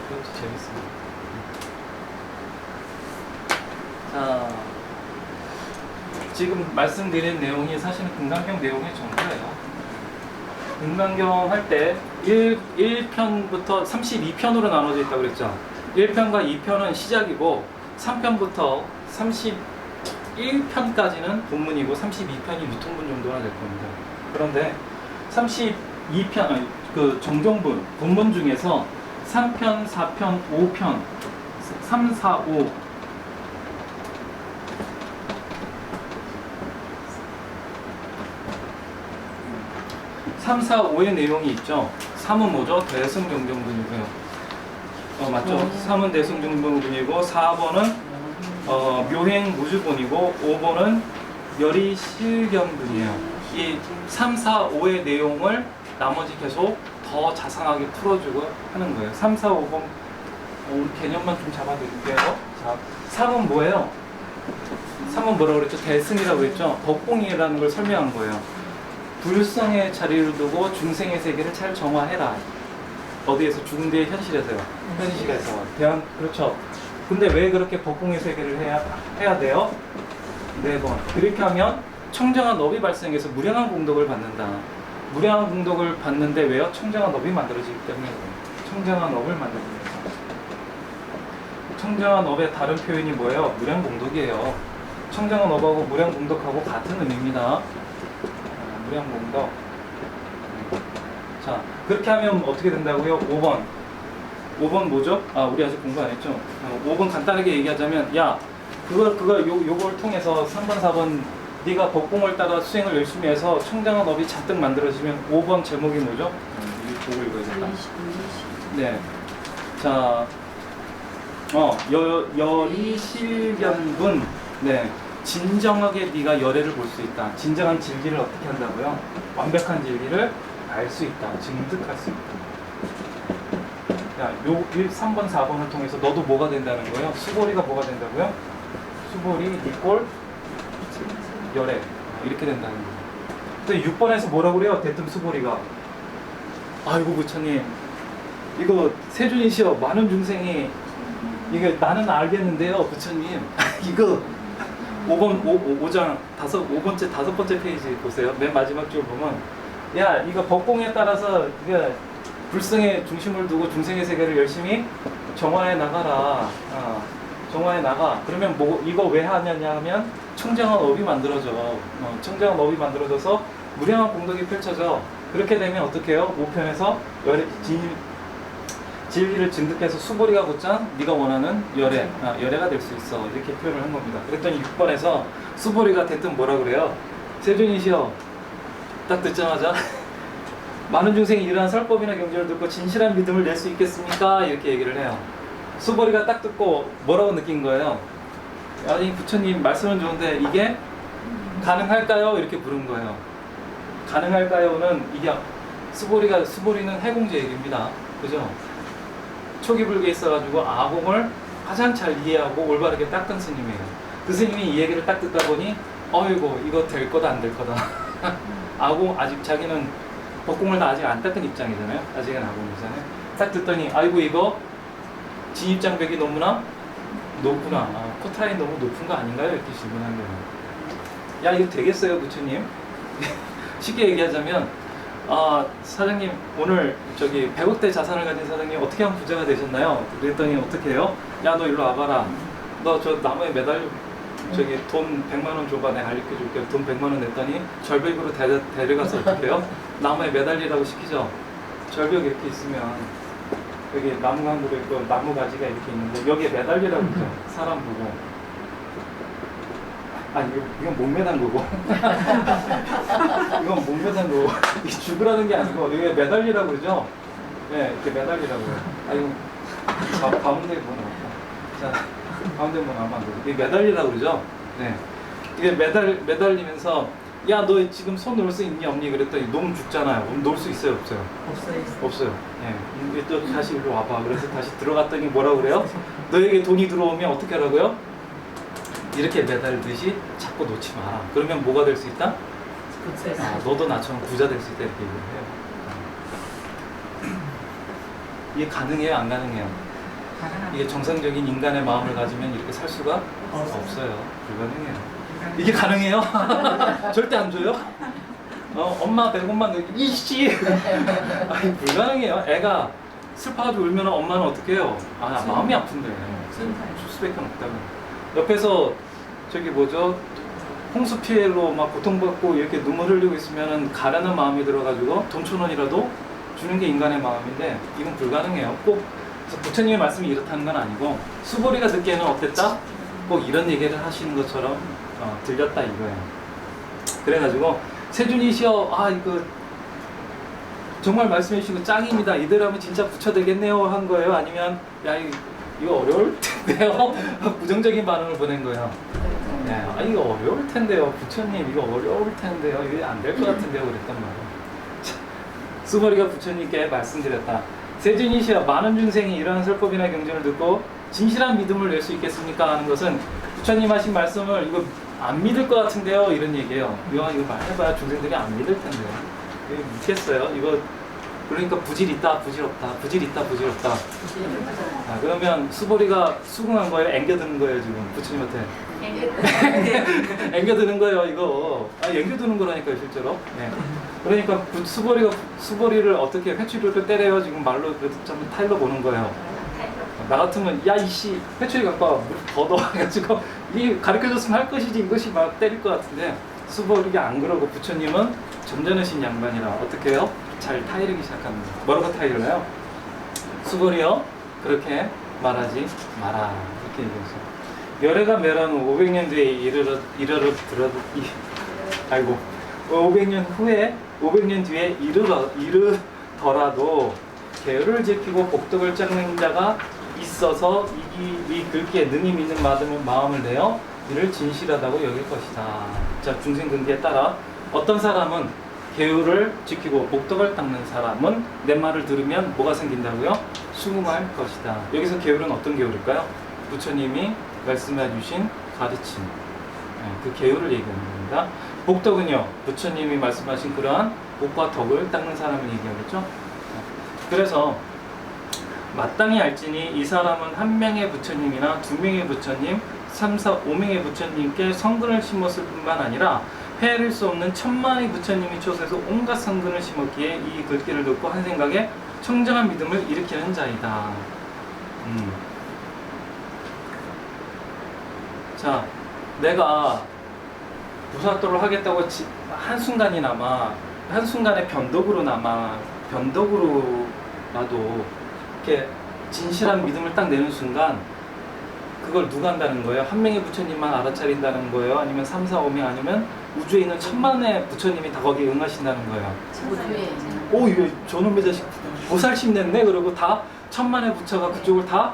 그것도 재밌습니다. 자, 지금 말씀드린 내용이 사실은 근간경 내용의 전부예요. 근간경 할 때 1편부터 32편으로 나눠져 있다고 그랬죠. 1편과 2편은 시작이고 3편부터 31편까지는 본문이고 32편이 유통분 정도나 될 겁니다. 그런데 32편, 그 정경분, 본문 중에서 3편, 4편, 5편, 3, 4, 5 3, 4, 5의 내용이 있죠. 3은 뭐죠? 대승경경분이고요. 맞죠? 3은 대승경경분이고 4번은 묘행무주분이고 5번은 멸의실견분이에요. 이 3, 4, 5의 내용을 나머지 계속 더 자상하게 풀어주고 하는 거예요. 3, 4, 5번 개념만 좀 잡아드릴게요. 자, 3은 뭐예요? 3은 뭐라고 그랬죠? 대승이라고 그랬죠? 법공이라는 걸 설명한 거예요. 불성의 자리를 두고 중생의 세계를 잘 정화해라. 어디에서? 죽은 뒤의 현실에서요. 현실에서. 그렇죠. 근데 왜 그렇게 법공의 세계를 해야 돼요? 4번. 그렇게 하면 청정한 업이 발생해서 무량한 공덕을 받는다. 무량한 공덕을 받는데 왜요? 청정한 업이 만들어지기 때문에 청정한 업을 만들기 위해서. 청정한 업의 다른 표현이 뭐예요? 무량 공덕이에요. 청정한 업하고 무량 공덕하고 같은 의미입니다. 무량 공덕. 자, 그렇게 하면 어떻게 된다고요? 5번. 5번 뭐죠? 우리 아직 공부 안 했죠? 5번 간단하게 얘기하자면, 야, 요걸 통해서 3번, 4번 네가 법공을 따라 수행을 열심히 해서 청정한 업이 잔뜩 만들어지면 5번 제목이 뭐죠? 이 보고 읽어야겠다. 네. 자, 열의실견분. 네. 진정하게 네가 열애를 볼 수 있다. 진정한 진리를 어떻게 한다고요? 완벽한 진리를 알 수 있다. 증득할 수 있다. 야, 3번, 4번을 통해서 너도 뭐가 된다는 거예요? 수보리가 뭐가 된다고요? 수보리, 니꼴, 열애. 이렇게 된다는 거예요. 또 6번에서 뭐라고 그래요? 대뜸 수보리가. 아이고 부처님, 이거 세준이시여, 많은 중생이 이게 나는 알겠는데요, 부처님. 이거 5장 5번째 페이지 보세요. 맨 마지막 줄 보면, 야, 이거 법공에 따라서 이거 불성의 중심을 두고 중생의 세계를 열심히 정화해 나가라. 정화해 나가. 그러면 이거 왜 하냐냐 하면 청정한 업이 만들어져. 청정한 업이 만들어져서 무량한 공덕이 펼쳐져. 그렇게 되면 어떻게 해요? 5편에서 진리를 증득해서 수보리가 곧장 네가 원하는 열애가 될 수 있어. 이렇게 표현을 한 겁니다. 그랬더니 6번에서 수보리가 대뜸 뭐라 그래요? 세준이시여, 딱 듣자마자 많은 중생이 이러한 설법이나 경전을 듣고 진실한 믿음을 낼 수 있겠습니까? 이렇게 얘기를 해요. 수보리가 딱 듣고 뭐라고 느낀 거예요? 아니 부처님 말씀은 좋은데 이게 가능할까요? 이렇게 부른 거예요. 가능할까요는 이게 수보리는 해공제일입니다. 그죠? 초기 불교에 있어가지고 아공을 가장 잘 이해하고 올바르게 닦은 스님이에요. 그 스님이 이 얘기를 딱 듣다 보니 어이구 이거 될 거다 안 될 거다. 아공 아직 자기는 법공을 다 아직 안 닦은 입장이잖아요. 아직은 아공이잖아요. 딱 듣더니 아이고 이거 진입장벽이 너무나 높구나. 코타인 너무 높은 거 아닌가요? 이렇게 질문한 거예요. 야 이거 되겠어요 부처님? 쉽게 얘기하자면 사장님 오늘 100억대 자산을 가진 사장님 어떻게 하면 부자가 되셨나요? 그랬더니 어떻게 해요? 야 너 일로 와봐라. 너 저 나무에 매달려 돈 100만 원 줘봐. 내가 알려줄게. 돈 100만 원 냈더니 절벽으로 데려가서 어떻게 해요? 나무에 매달리라고 시키죠. 절벽 이렇게 있으면 여기 나무 한 그루 있고 나무 가지가 이렇게 있는데 여기에 매달리라고 그러죠. 사람 보고. 이건 못 매단 거고. 이건 못 매단 거고. 이게 죽으라는 게 아니고 여기에 매달리라고 그러죠. 네, 이렇게 매달리라고 해요. 이거 가운데 뭐 나왔다. 자, 가운데 뭐 나오면 안 되죠. 이게 매달리라고 그러죠. 네. 이게 매달리면서 야, 너 지금 손 놓을 수 있니 없니? 그랬더니 놓으면 죽잖아요. 그럼 놓을 수 있어요 없어요? 없어요. 네. 이게 또 다시 이리로 와봐. 그래서 다시 들어갔더니 뭐라고 그래요? 너에게 돈이 들어오면 어떻게 하라고요? 이렇게 매달듯이 자꾸 놓지 마라. 그러면 뭐가 될 수 있다? 너도 나처럼 부자 될 수 있다 이렇게 얘기를 해요. 이게 가능해요? 안 가능해요? 이게 정상적인 인간의 마음을 가지면 이렇게 살 수가 없어요. 불가능해요. 이게 가능해요? 절대 안 줘요? 엄마 100원만 넣기 이씨! 아니 불가능해요. 애가 슬퍼가지고 울면 엄마는 어떻게 해요? 마음이 아픈데 줄 수밖에 없다고. 옆에서 저기 뭐죠? 홍수 피해로 막 고통받고 이렇게 눈물 흘리고 있으면 가라는 마음이 들어가지고 돈 1,000원이라도 주는 게 인간의 마음인데 이건 불가능해요. 꼭 그래서 부처님의 말씀이 이렇다는 건 아니고 수보리가 듣기에는 어땠다? 꼭 이런 얘기를 하시는 것처럼 들렸다 이거예요. 그래가지고 세준이시여 이거 정말 말씀해 주시고 짱입니다. 이대로 하면 진짜 부처 되겠네요 한 거예요? 아니면 야 이거 어려울 텐데요? 부정적인 반응을 보낸 거예요. 이거 어려울 텐데요. 부처님 이거 어려울 텐데요. 이게 안 될 것 같은데요. 그랬단 말이에요. 수보리가 부처님께 말씀드렸다. 세준이시여 많은 중생이 이러한 설법이나 경전을 듣고 진실한 믿음을 낼 수 있겠습니까? 하는 것은 부처님 하신 말씀을 이거 안 믿을 것 같은데요. 이런 얘기예요. 이거 말해봐야 중생들이 안 믿을 텐데요. 이거 믿겠어요? 이거 그러니까 부질 있다, 부질 없다, 부질 있다, 부질 없다. 그러면 수보리가 수긍한 거예요? 앵겨드는 거예요 지금 부처님한테? 앵겨드는 거예요 이거. 앵겨드는 거라니까요 실제로. 그러니까 수보리를 어떻게 회초리를 때려요 지금 말로 그래도 좀 타일러 보는 거예요. 나 같으면 야 이씨 회초리 갖고 와 물 걷어 해가지고 이 가르쳐줬으면 할 것이지 이것이 막 때릴 것 같은데 수보리가 안 그러고 부처님은 점잖으신 양반이라 어떻게 해요? 잘 타이르기 시작합니다. 뭐라고 타이르나요? 수보리여 그렇게 말하지 마라 이렇게 얘기했어요. 열애가 멸한 후 500년 뒤에 500년 후에 500년 뒤에 이르더라도 계율을 지키고 복덕을 닦는 자가 있어서 이 글귀에 능히 믿는 마음을 내어 이를 진실하다고 여길 것이다. 자, 중생근기에 따라 어떤 사람은 계율을 지키고 복덕을 닦는 사람은 내 말을 들으면 뭐가 생긴다고요? 수긍할 것이다. 여기서 계율은 어떤 계율일까요? 부처님이 말씀해 주신 가르침, 그 계율을 얘기하는 겁니다. 복덕은요, 부처님이 말씀하신 그러한 복과 덕을 닦는 사람을 얘기하겠죠. 그래서 마땅히 알지니 이 사람은 한 명의 부처님이나 두 명의 부처님, 3, 4, 5명의 부처님께 성근을 심었을 뿐만 아니라 헤아릴 수 없는 천만의 부처님이 초소해서 온갖 성근을 심었기에 이 글귀를 듣고 한 생각에 청정한 믿음을 일으키는 자이다. 자, 내가 부사도를 하겠다고 한순간이나마 한순간의 변덕으로라도 이렇게 진실한 믿음을 딱 내는 순간 그걸 누가 한다는 거예요? 한 명의 부처님만 알아차린다는 거예요? 아니면 3, 4, 5명 아니면 우주에 있는 천만의 부처님이 다 거기에 응하신다는 거예요? 오, 이거 저놈의 자식 보살심 냈네? 그러고 다 천만의 부처가 그쪽을 다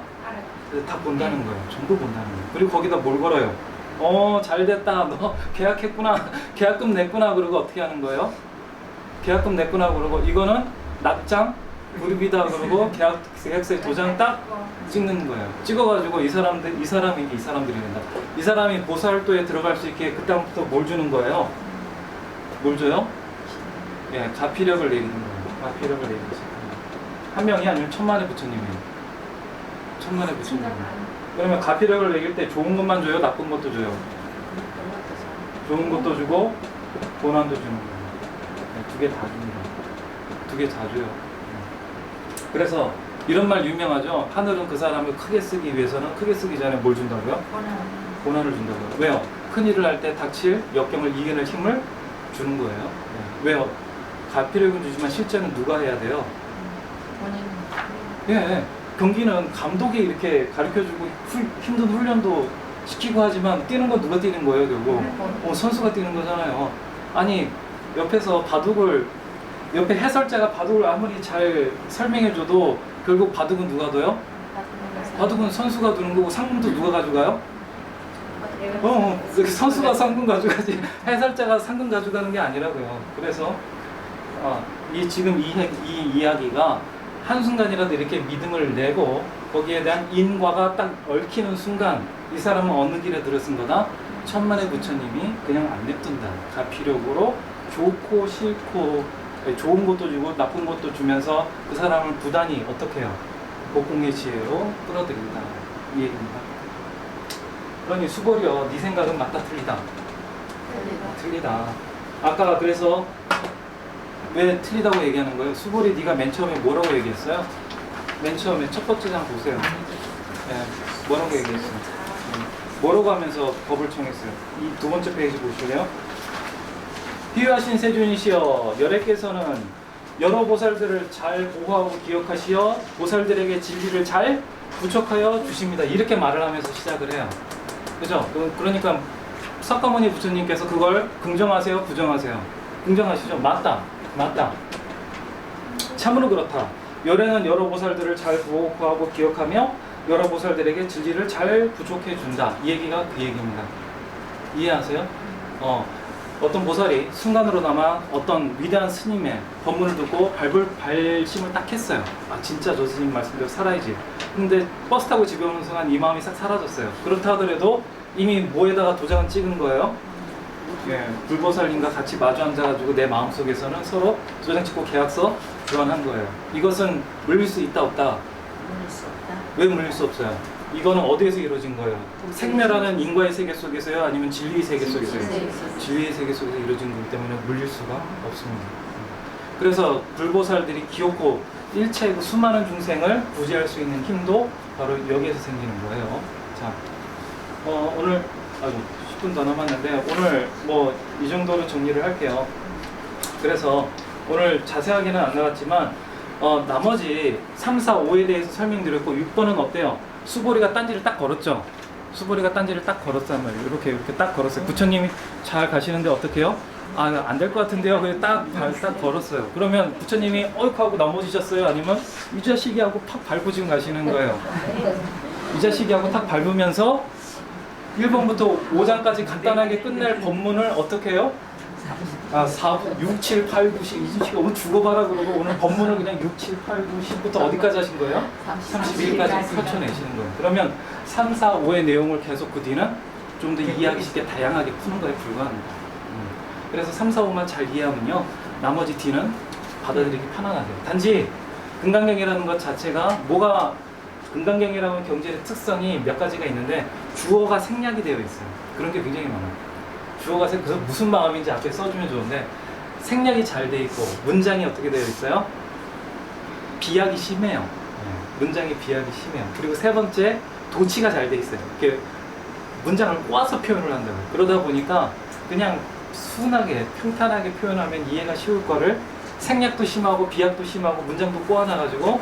본다는 거예요. 전부 본다는 거예요. 그리고 거기다 뭘 걸어요? 잘 됐다. 너 계약했구나. 계약금 냈구나. 그러고 어떻게 하는 거예요? 계약금 냈구나. 그러고 이거는 납장 그룹이다. 그러고 계약서에 도장 딱 찍는 거예요. 찍어가지고 이 사람들이 된다. 이 사람이 보살도에 들어갈 수 있게 그다음부터 뭘 주는 거예요? 뭘 줘요? 가피력을 내리는 거예요. 가피력을 내리기 시작합니다. 한 명이 아니면 천만의 부처님이에요. 천만의 부처님. 그러면 가피력을 내길 때 좋은 것만 줘요? 나쁜 것도 줘요? 좋은 것도 주고 고난도 주는 거예요. 두 개 다 줍니다. 두 개 다 줘요. 그래서 이런 말 유명하죠. 하늘은 그 사람을 크게 쓰기 위해서는 크게 쓰기 전에 뭘 준다고요? 고난을 준다고요. 왜요? 큰일을 할 때 닥칠 역경을 이겨낼 힘을 주는 거예요. 왜요? 가피력은 주지만 실제는 누가 해야 돼요? 경기는 감독이 이렇게 가르쳐주고 힘든 훈련도 시키고 하지만 뛰는 건 누가 뛰는 거예요, 결국? 선수가 뛰는 거잖아요. 아니, 옆에서 옆에 해설자가 바둑을 아무리 잘 설명해줘도 결국 바둑은 누가 둬요? 바둑은 선수가 두는 거고 상금도 누가 가져가요? 선수가 상금 가져가지 해설자가 상금 가져가는 게 아니라고요. 그래서 지금 이 이야기가 한순간이라도 이렇게 믿음을 내고 거기에 대한 인과가 딱 얽히는 순간 이 사람은 어느 길에 들어선 거다? 천만의 부처님이 그냥 안 냅둔다. 가피력으로 좋고 싫고 좋은 것도 주고 나쁜 것도 주면서 그 사람을 부단히 어떻게 해요? 복공의 지혜로 끌어들인다. 이 얘기입니다. 그러니 수고려 네 생각은 맞다 틀리다. 틀리다. 아까 그래서 왜 틀리다고 얘기하는 거예요? 수고리 네가 맨 처음에 뭐라고 얘기했어요? 맨 처음에 첫 번째 장 보세요. 네, 뭐라고 얘기했어요? 뭐라고 하면서 법을 청했어요? 이 두 번째 페이지 보실래요? 비유하신 세존이시여 열애께서는 여러 보살들을 잘 보호하고 기억하시어 보살들에게 진리를 잘 부척하여 주십니다. 이렇게 말을 하면서 시작을 해요. 그죠? 그러니까 석가모니 부처님께서 그걸 긍정하세요? 부정하세요? 긍정하시죠? 맞다. 맞다. 참으로 그렇다. 열애는 여러 보살들을 잘 보호하고 기억하며 여러 보살들에게 진리를 잘 부족해 준다. 이 얘기가 그 얘기입니다. 이해하세요? 어떤 보살이 순간으로나마 어떤 위대한 스님의 법문을 듣고 발심을 딱 했어요. 아 진짜 저 스님 말씀대로 살아야지. 근데 버스 타고 집에 오는 순간 이 마음이 싹 사라졌어요. 그렇다 하더라도 이미 뭐에다가 도장을 찍은 거예요? 예, 불보살님과 같이 마주 앉아가지고 내 마음속에서는 서로 도장 찍고 계약서 교환한 거예요. 이것은 물릴 수 있다 없다? 물릴 수 없다. 왜 물릴 수 없어요? 이거는 어디에서 이루어진 거예요? 생멸하는 인과의 세계 속에서요? 아니면 진리의 세계 속에서요? 진리의 세계 속에서 이루어진 거기 때문에 물릴 수가 없습니다. 그래서 불보살들이 기어코 일체 그 수많은 중생을 구제할 수 있는 힘도 바로 여기에서 생기는 거예요. 자, 오늘 10분 더 남았는데 오늘 뭐 이 정도로 정리를 할게요. 그래서 오늘 자세하게는 안 나왔지만 나머지 3, 4, 5에 대해서 설명드렸고 6번은 어때요? 수보리가 딴지를 딱 걸었죠? 수보리가 딴지를 딱 걸었단 말이에요. 이렇게 딱 걸었어요. 부처님이 잘 가시는데 어떻게 해요? 아, 안 될 것 같은데요? 그래서 딱 걸었어요. 그러면 부처님이 어이쿠 하고 넘어지셨어요? 아니면 이 자식이 하고 팍 밟고 지금 가시는 거예요. 이 자식이 하고 탁 밟으면서 1번부터 5장까지 간단하게 끝낼 법문을 어떻게 해요? 6, 7, 8, 9, 10 이준씨가 오늘 죽어봐라 그러고 오늘 법문을 그냥 6, 7, 8, 9, 10부터 어디까지 하신 거예요? 31까지 펼쳐내시는 거예요. 그러면 3, 4, 5의 내용을 계속 그 뒤는 좀 더 이해하기 쉽게 다양하게 푸는 거에 불과합니다. 그래서 3, 4, 5만 잘 이해하면요 나머지 뒤는 받아들이기 편안하세요. 단지 금강경이라는 것 자체가 뭐가 금강경이라는 경제의 특성이 몇 가지가 있는데 주어가 생략이 되어 있어요. 그런 게 굉장히 많아요. 주어가 그래서 무슨 마음인지 앞에 써주면 좋은데 생략이 잘 돼 있고 문장이 어떻게 되어 있어요? 비약이 심해요. 문장이 비약이 심해요. 그리고 세 번째 도치가 잘 돼 있어요. 이렇게 문장을 꼬아서 표현을 한다고. 그러다 보니까 그냥 순하게 평탄하게 표현하면 이해가 쉬울 거를 생략도 심하고 비약도 심하고 문장도 꼬아놔가지고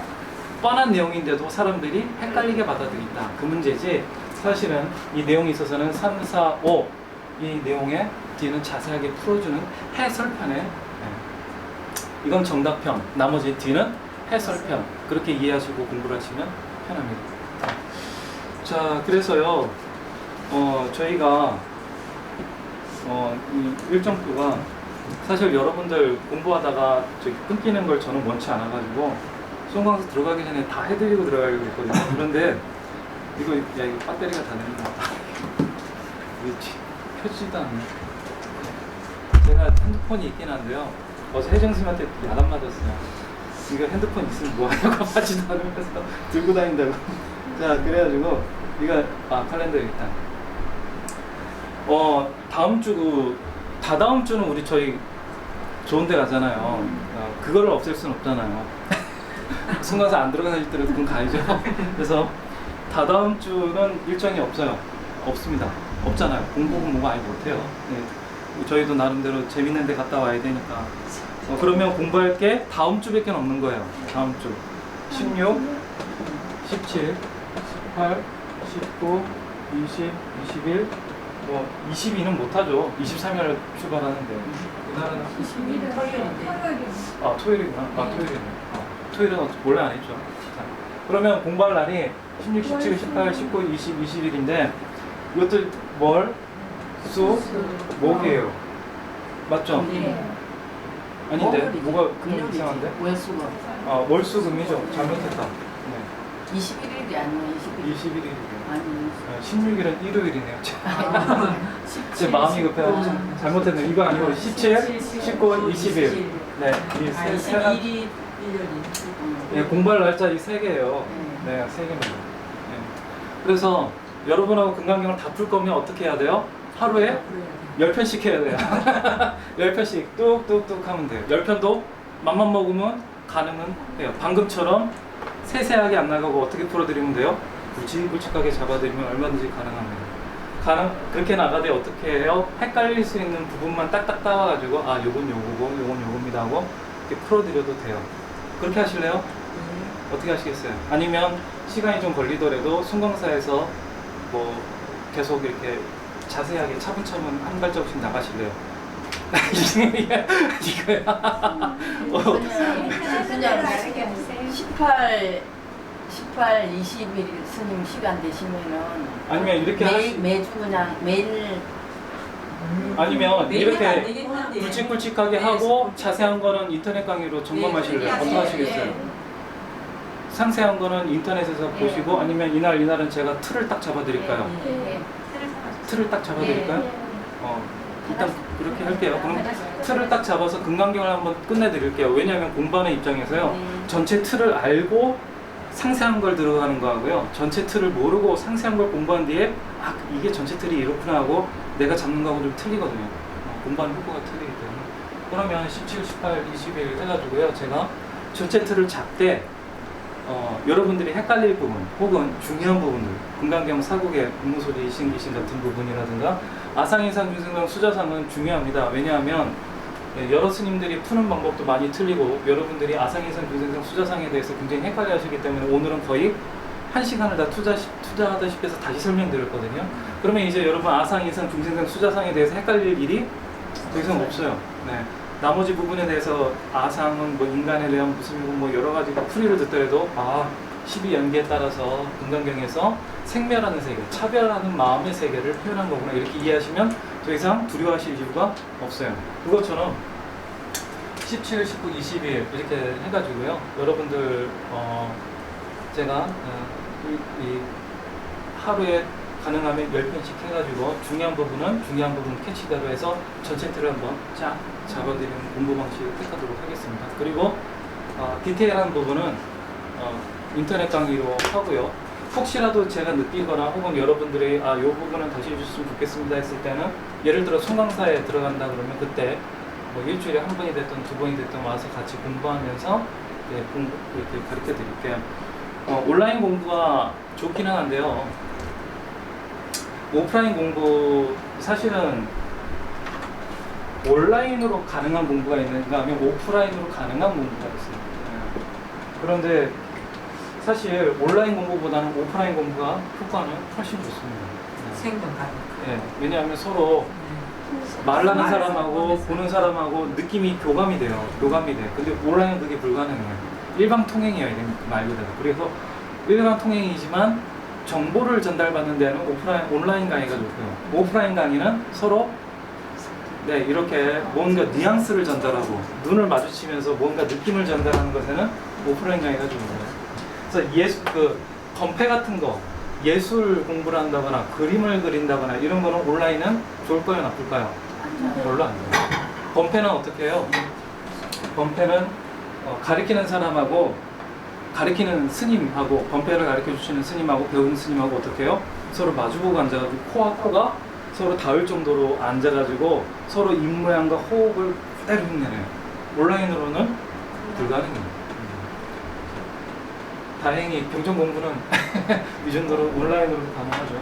뻔한 내용인데도 사람들이 헷갈리게 받아들인다. 그 문제지 사실은 이 내용에 있어서는 3, 4, 5 이 내용의 뒤는 자세하게 풀어주는 해설편에 이건 정답편, 나머지 뒤는 해설편 그렇게 이해하시고 공부를 하시면 편합니다. 자, 그래서요 저희가 이 일정표가 사실 여러분들 공부하다가 저기 끊기는 걸 저는 원치 않아가지고 수험강사 들어가기 전에 다 해드리고 들어가려고 했거든요. 그런데 이거 배터리가 다 되는 것 같다. 이게 켜지지도 않네. 제가 핸드폰이 있긴 한데요. 어제 혜정쌤한테 야단 맞았어요. 이거 핸드폰 있으면 뭐하냐고 하지도 않으면서 들고 다닌다고. 자, 그래가지고 이거 칼렌더 일단 다음 주 다다음 주는 우리 저희 좋은 데 가잖아요. 그거를 없앨 수는 없잖아요. 승강사 안 들어가실 때라도 그건 가야죠. 그래서 다다음 주는 일정이 없어요. 없습니다. 없잖아요. 공부는 뭐가 아예 못해요. 네. 저희도 나름대로 재밌는 데 갔다 와야 되니까. 그러면 공부할 게 다음 주밖에 없는 거예요. 다음 주 16, 17, 18, 19, 20, 21 22는 못하죠. 23일 출발하는데 그날은 22일 토요일인데. 토요일이구나. 토요일이네. 토요일은 원래 안 했죠. 자, 그러면 공부할 날이 16, 17, 18, 19, 20, 21일인데 이것들 월, 수, 목이에요. 맞죠? 네. 아닌데 뭐가 금이 이상한데? 월수가. 월수금이죠. 잘못했다. 네. 21일이 아니에요. 21일이요. 아니. 16일은 일요일이네요. 제 17, 마음이 급해서 19. 잘못했네요. 이거 아니고 17, 19, 20일. 네, 이 아, 세 날. 21일이 1년이. 예, 공부할 날짜 이 세 개예요. 네, 세 개입니다. 네. 그래서 여러분하고 금강경을 다 풀 거면 어떻게 해야 돼요? 하루에 10편씩 해야 돼요. 10편씩 뚝뚝뚝 하면 돼요. 10편도 맘만 먹으면 가능은 돼요. 방금처럼 세세하게 안 나가고 어떻게 풀어드리면 돼요? 굵직굵직하게 잡아드리면 얼마든지 가능합니다. 그렇게 나가되 어떻게 해요? 헷갈릴 수 있는 부분만 딱딱 따와가지고 아 요건 요거고 요건 요겁니다 하고 이렇게 풀어드려도 돼요. 그렇게 하실래요? 어떻게 하시겠어요? 아니면 시간이 좀 걸리더라도 순강사에서 뭐 계속 이렇게 자세하게 차분차분 한 발자국씩 나가실래요? 이거야. 그냥 18, 20일 스님 시간 되시면은 아니면 이렇게 매주 그냥 매일 아니면 매일은 안 이렇게 되겠는데. 굵직굵직하게 하고 자세한 거는 인터넷 강의로 점검하실래요? 어떻게 하시겠어요? 상세한 거는 인터넷에서 보시고 아니면 이날은 제가 틀을 딱 잡아드릴까요? 틀을 딱 잡아드릴까요? 일단 그렇게 할게요. 그럼 틀을 딱 잡아서 금강경을 한번 끝내드릴게요. 왜냐하면 공부하는 입장에서요. 전체 틀을 알고 상세한 걸 들어가는 거하고요. 전체 틀을 모르고 상세한 걸 공부한 뒤에 아 이게 전체 틀이 이렇구나 하고 내가 잡는 거하고 좀 틀리거든요. 공부하는 효과가 틀리기 때문에. 그러면 17, 18, 20일 해가지고요. 제가 전체 틀을 잡되 여러분들이 헷갈릴 부분 혹은 중요한 부분들 금강경 사국의 음무소리 이신기신 같은 부분이라든가 아상인상 중생상 수자상은 중요합니다. 왜냐하면 여러 스님들이 푸는 방법도 많이 틀리고 여러분들이 아상인상 중생상 수자상에 대해서 굉장히 헷갈려 하시기 때문에 오늘은 거의 1시간을 다 투자하다시피 해서 다시 설명드렸거든요. 그러면 이제 여러분 아상인상 중생상 수자상에 대해서 헷갈릴 일이 더 이상 없어요. 네. 나머지 부분에 대해서 아상은 뭐 인간에 대한 무슨이고 뭐 여러 가지 풀이를 듣더라도 12연계에 따라서 금강경에서 생멸하는 세계, 차별하는 마음의 세계를 표현한 거구나 이렇게 이해하시면 더 이상 두려워하실 이유가 없어요. 그것처럼 17, 19, 20일 이렇게 해가지고요. 여러분들 제가 이 하루에 가능하면 10편씩 해가지고 중요한 부분 캐치대로 해서 전체 틀을 한번 쫙 잡아드리는 공부 방식을 택하도록 하겠습니다. 그리고 디테일한 부분은 인터넷 강의로 하고요. 혹시라도 제가 느끼거나 혹은 여러분들이 이 부분은 다시 해주셨으면 좋겠습니다 했을 때는 예를 들어 송강사에 들어간다 그러면 그때 뭐 일주일에 한 번이 됐든 두 번이 됐든 와서 같이 공부하면서 이렇게 가르쳐 드릴게요. 온라인 공부가 좋기는 한데요. 오프라인 공부 사실은 온라인으로 가능한 공부가 있는가 하면 오프라인으로 가능한 공부가 있습니다. 그런데 사실 온라인 공부보다는 오프라인 공부가 효과는 훨씬 좋습니다. 생각하고. 왜냐하면 서로 말하는 사람하고 보는 사람하고 느낌이 교감이 돼요. 근데 온라인은 그게 불가능해요. 일방통행이에요. 말 그대로. 그래서 일방통행이지만 정보를 전달받는 데는 온라인 강의가 좋고요. 오프라인 강의는 서로 이렇게 뭔가 뉘앙스를 전달하고 눈을 마주치면서 뭔가 느낌을 전달하는 것에는 오프라인 강의가 좋은 거예요. 그래서 건폐 같은 거 예술 공부를 한다거나 그림을 그린다거나 이런 거는 온라인은 좋을까요, 나쁠까요? 별로 안 좋아요. 건폐는 어떻게 해요? 건폐는 가르치는 사람하고 가르치는 스님하고 건폐를 가르쳐 주시는 스님하고 배우는 스님하고 어떻게 해요? 서로 마주보고 앉아가지고 코와 코가 서로 닿을 정도로 앉아가지고 서로 입모양과 호흡을 그대로 흉내내요. 온라인으로는 불가능해요. 다행히 경전 공부는 이 정도로 온라인으로 가능하죠.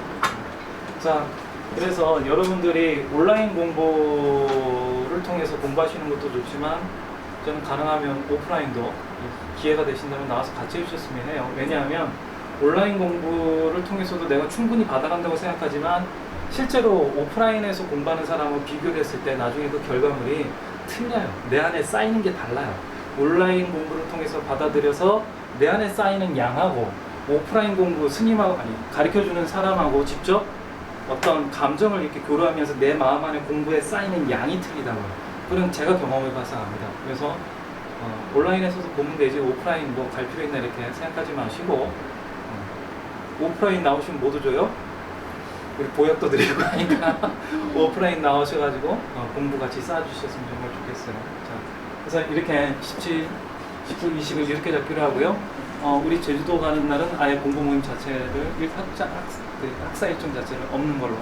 자, 그래서 여러분들이 온라인 공부를 통해서 공부하시는 것도 좋지만 저는 가능하면 오프라인도 기회가 되신다면 나와서 같이 해주셨으면 해요. 왜냐하면 온라인 공부를 통해서도 내가 충분히 받아간다고 생각하지만 실제로 오프라인에서 공부하는 사람하고 비교를 했을 때 나중에 그 결과물이 틀려요. 내 안에 쌓이는 게 달라요. 온라인 공부를 통해서 받아들여서 내 안에 쌓이는 양하고 오프라인 공부 스님하고 가르쳐주는 사람하고 직접 어떤 감정을 이렇게 교류하면서 내 마음 안에 공부에 쌓이는 양이 틀리다고요. 그건 제가 경험해봐서 압니다. 그래서 온라인에서도 보면 되지 오프라인 갈 필요 있나 이렇게 생각하지 마시고 오프라인 나오시면 모두 줘요. 우리 보약도 드리고 하니까 오프라인 나오셔가지고 공부 같이 쌓아주셨으면 정말 좋겠어요. 자, 그래서 이렇게 17, 19, 20을 이렇게 잡기로 하고요. 우리 제주도 가는 날은 아예 공부 모임 자체를 학사 일정 자체를 없는 걸로